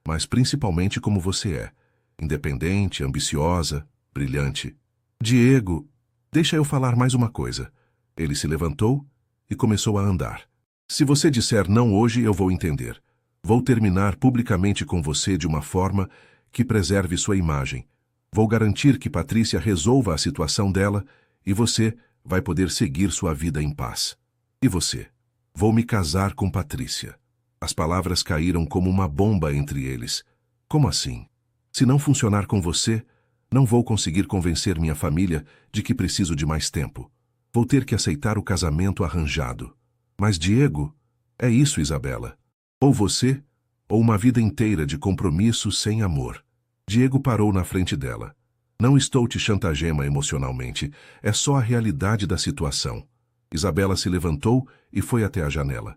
mas principalmente como você é. Independente, ambiciosa, brilhante. Diego, deixa eu falar mais uma coisa. Ele se levantou e começou a andar. Se você disser não hoje, eu vou entender. Vou terminar publicamente com você de uma forma que preserve sua imagem. Vou garantir que Patrícia resolva a situação dela e você vai poder seguir sua vida em paz. E você? Vou me casar com Patrícia. As palavras caíram como uma bomba entre eles. Como assim? Se não funcionar com você, não vou conseguir convencer minha família de que preciso de mais tempo. Vou ter que aceitar o casamento arranjado. Mas Diego, é isso, Isabela. Ou você, ou uma vida inteira de compromisso sem amor. Diego parou na frente dela. Não estou te chantageando emocionalmente, é só a realidade da situação. Isabela se levantou e foi até a janela.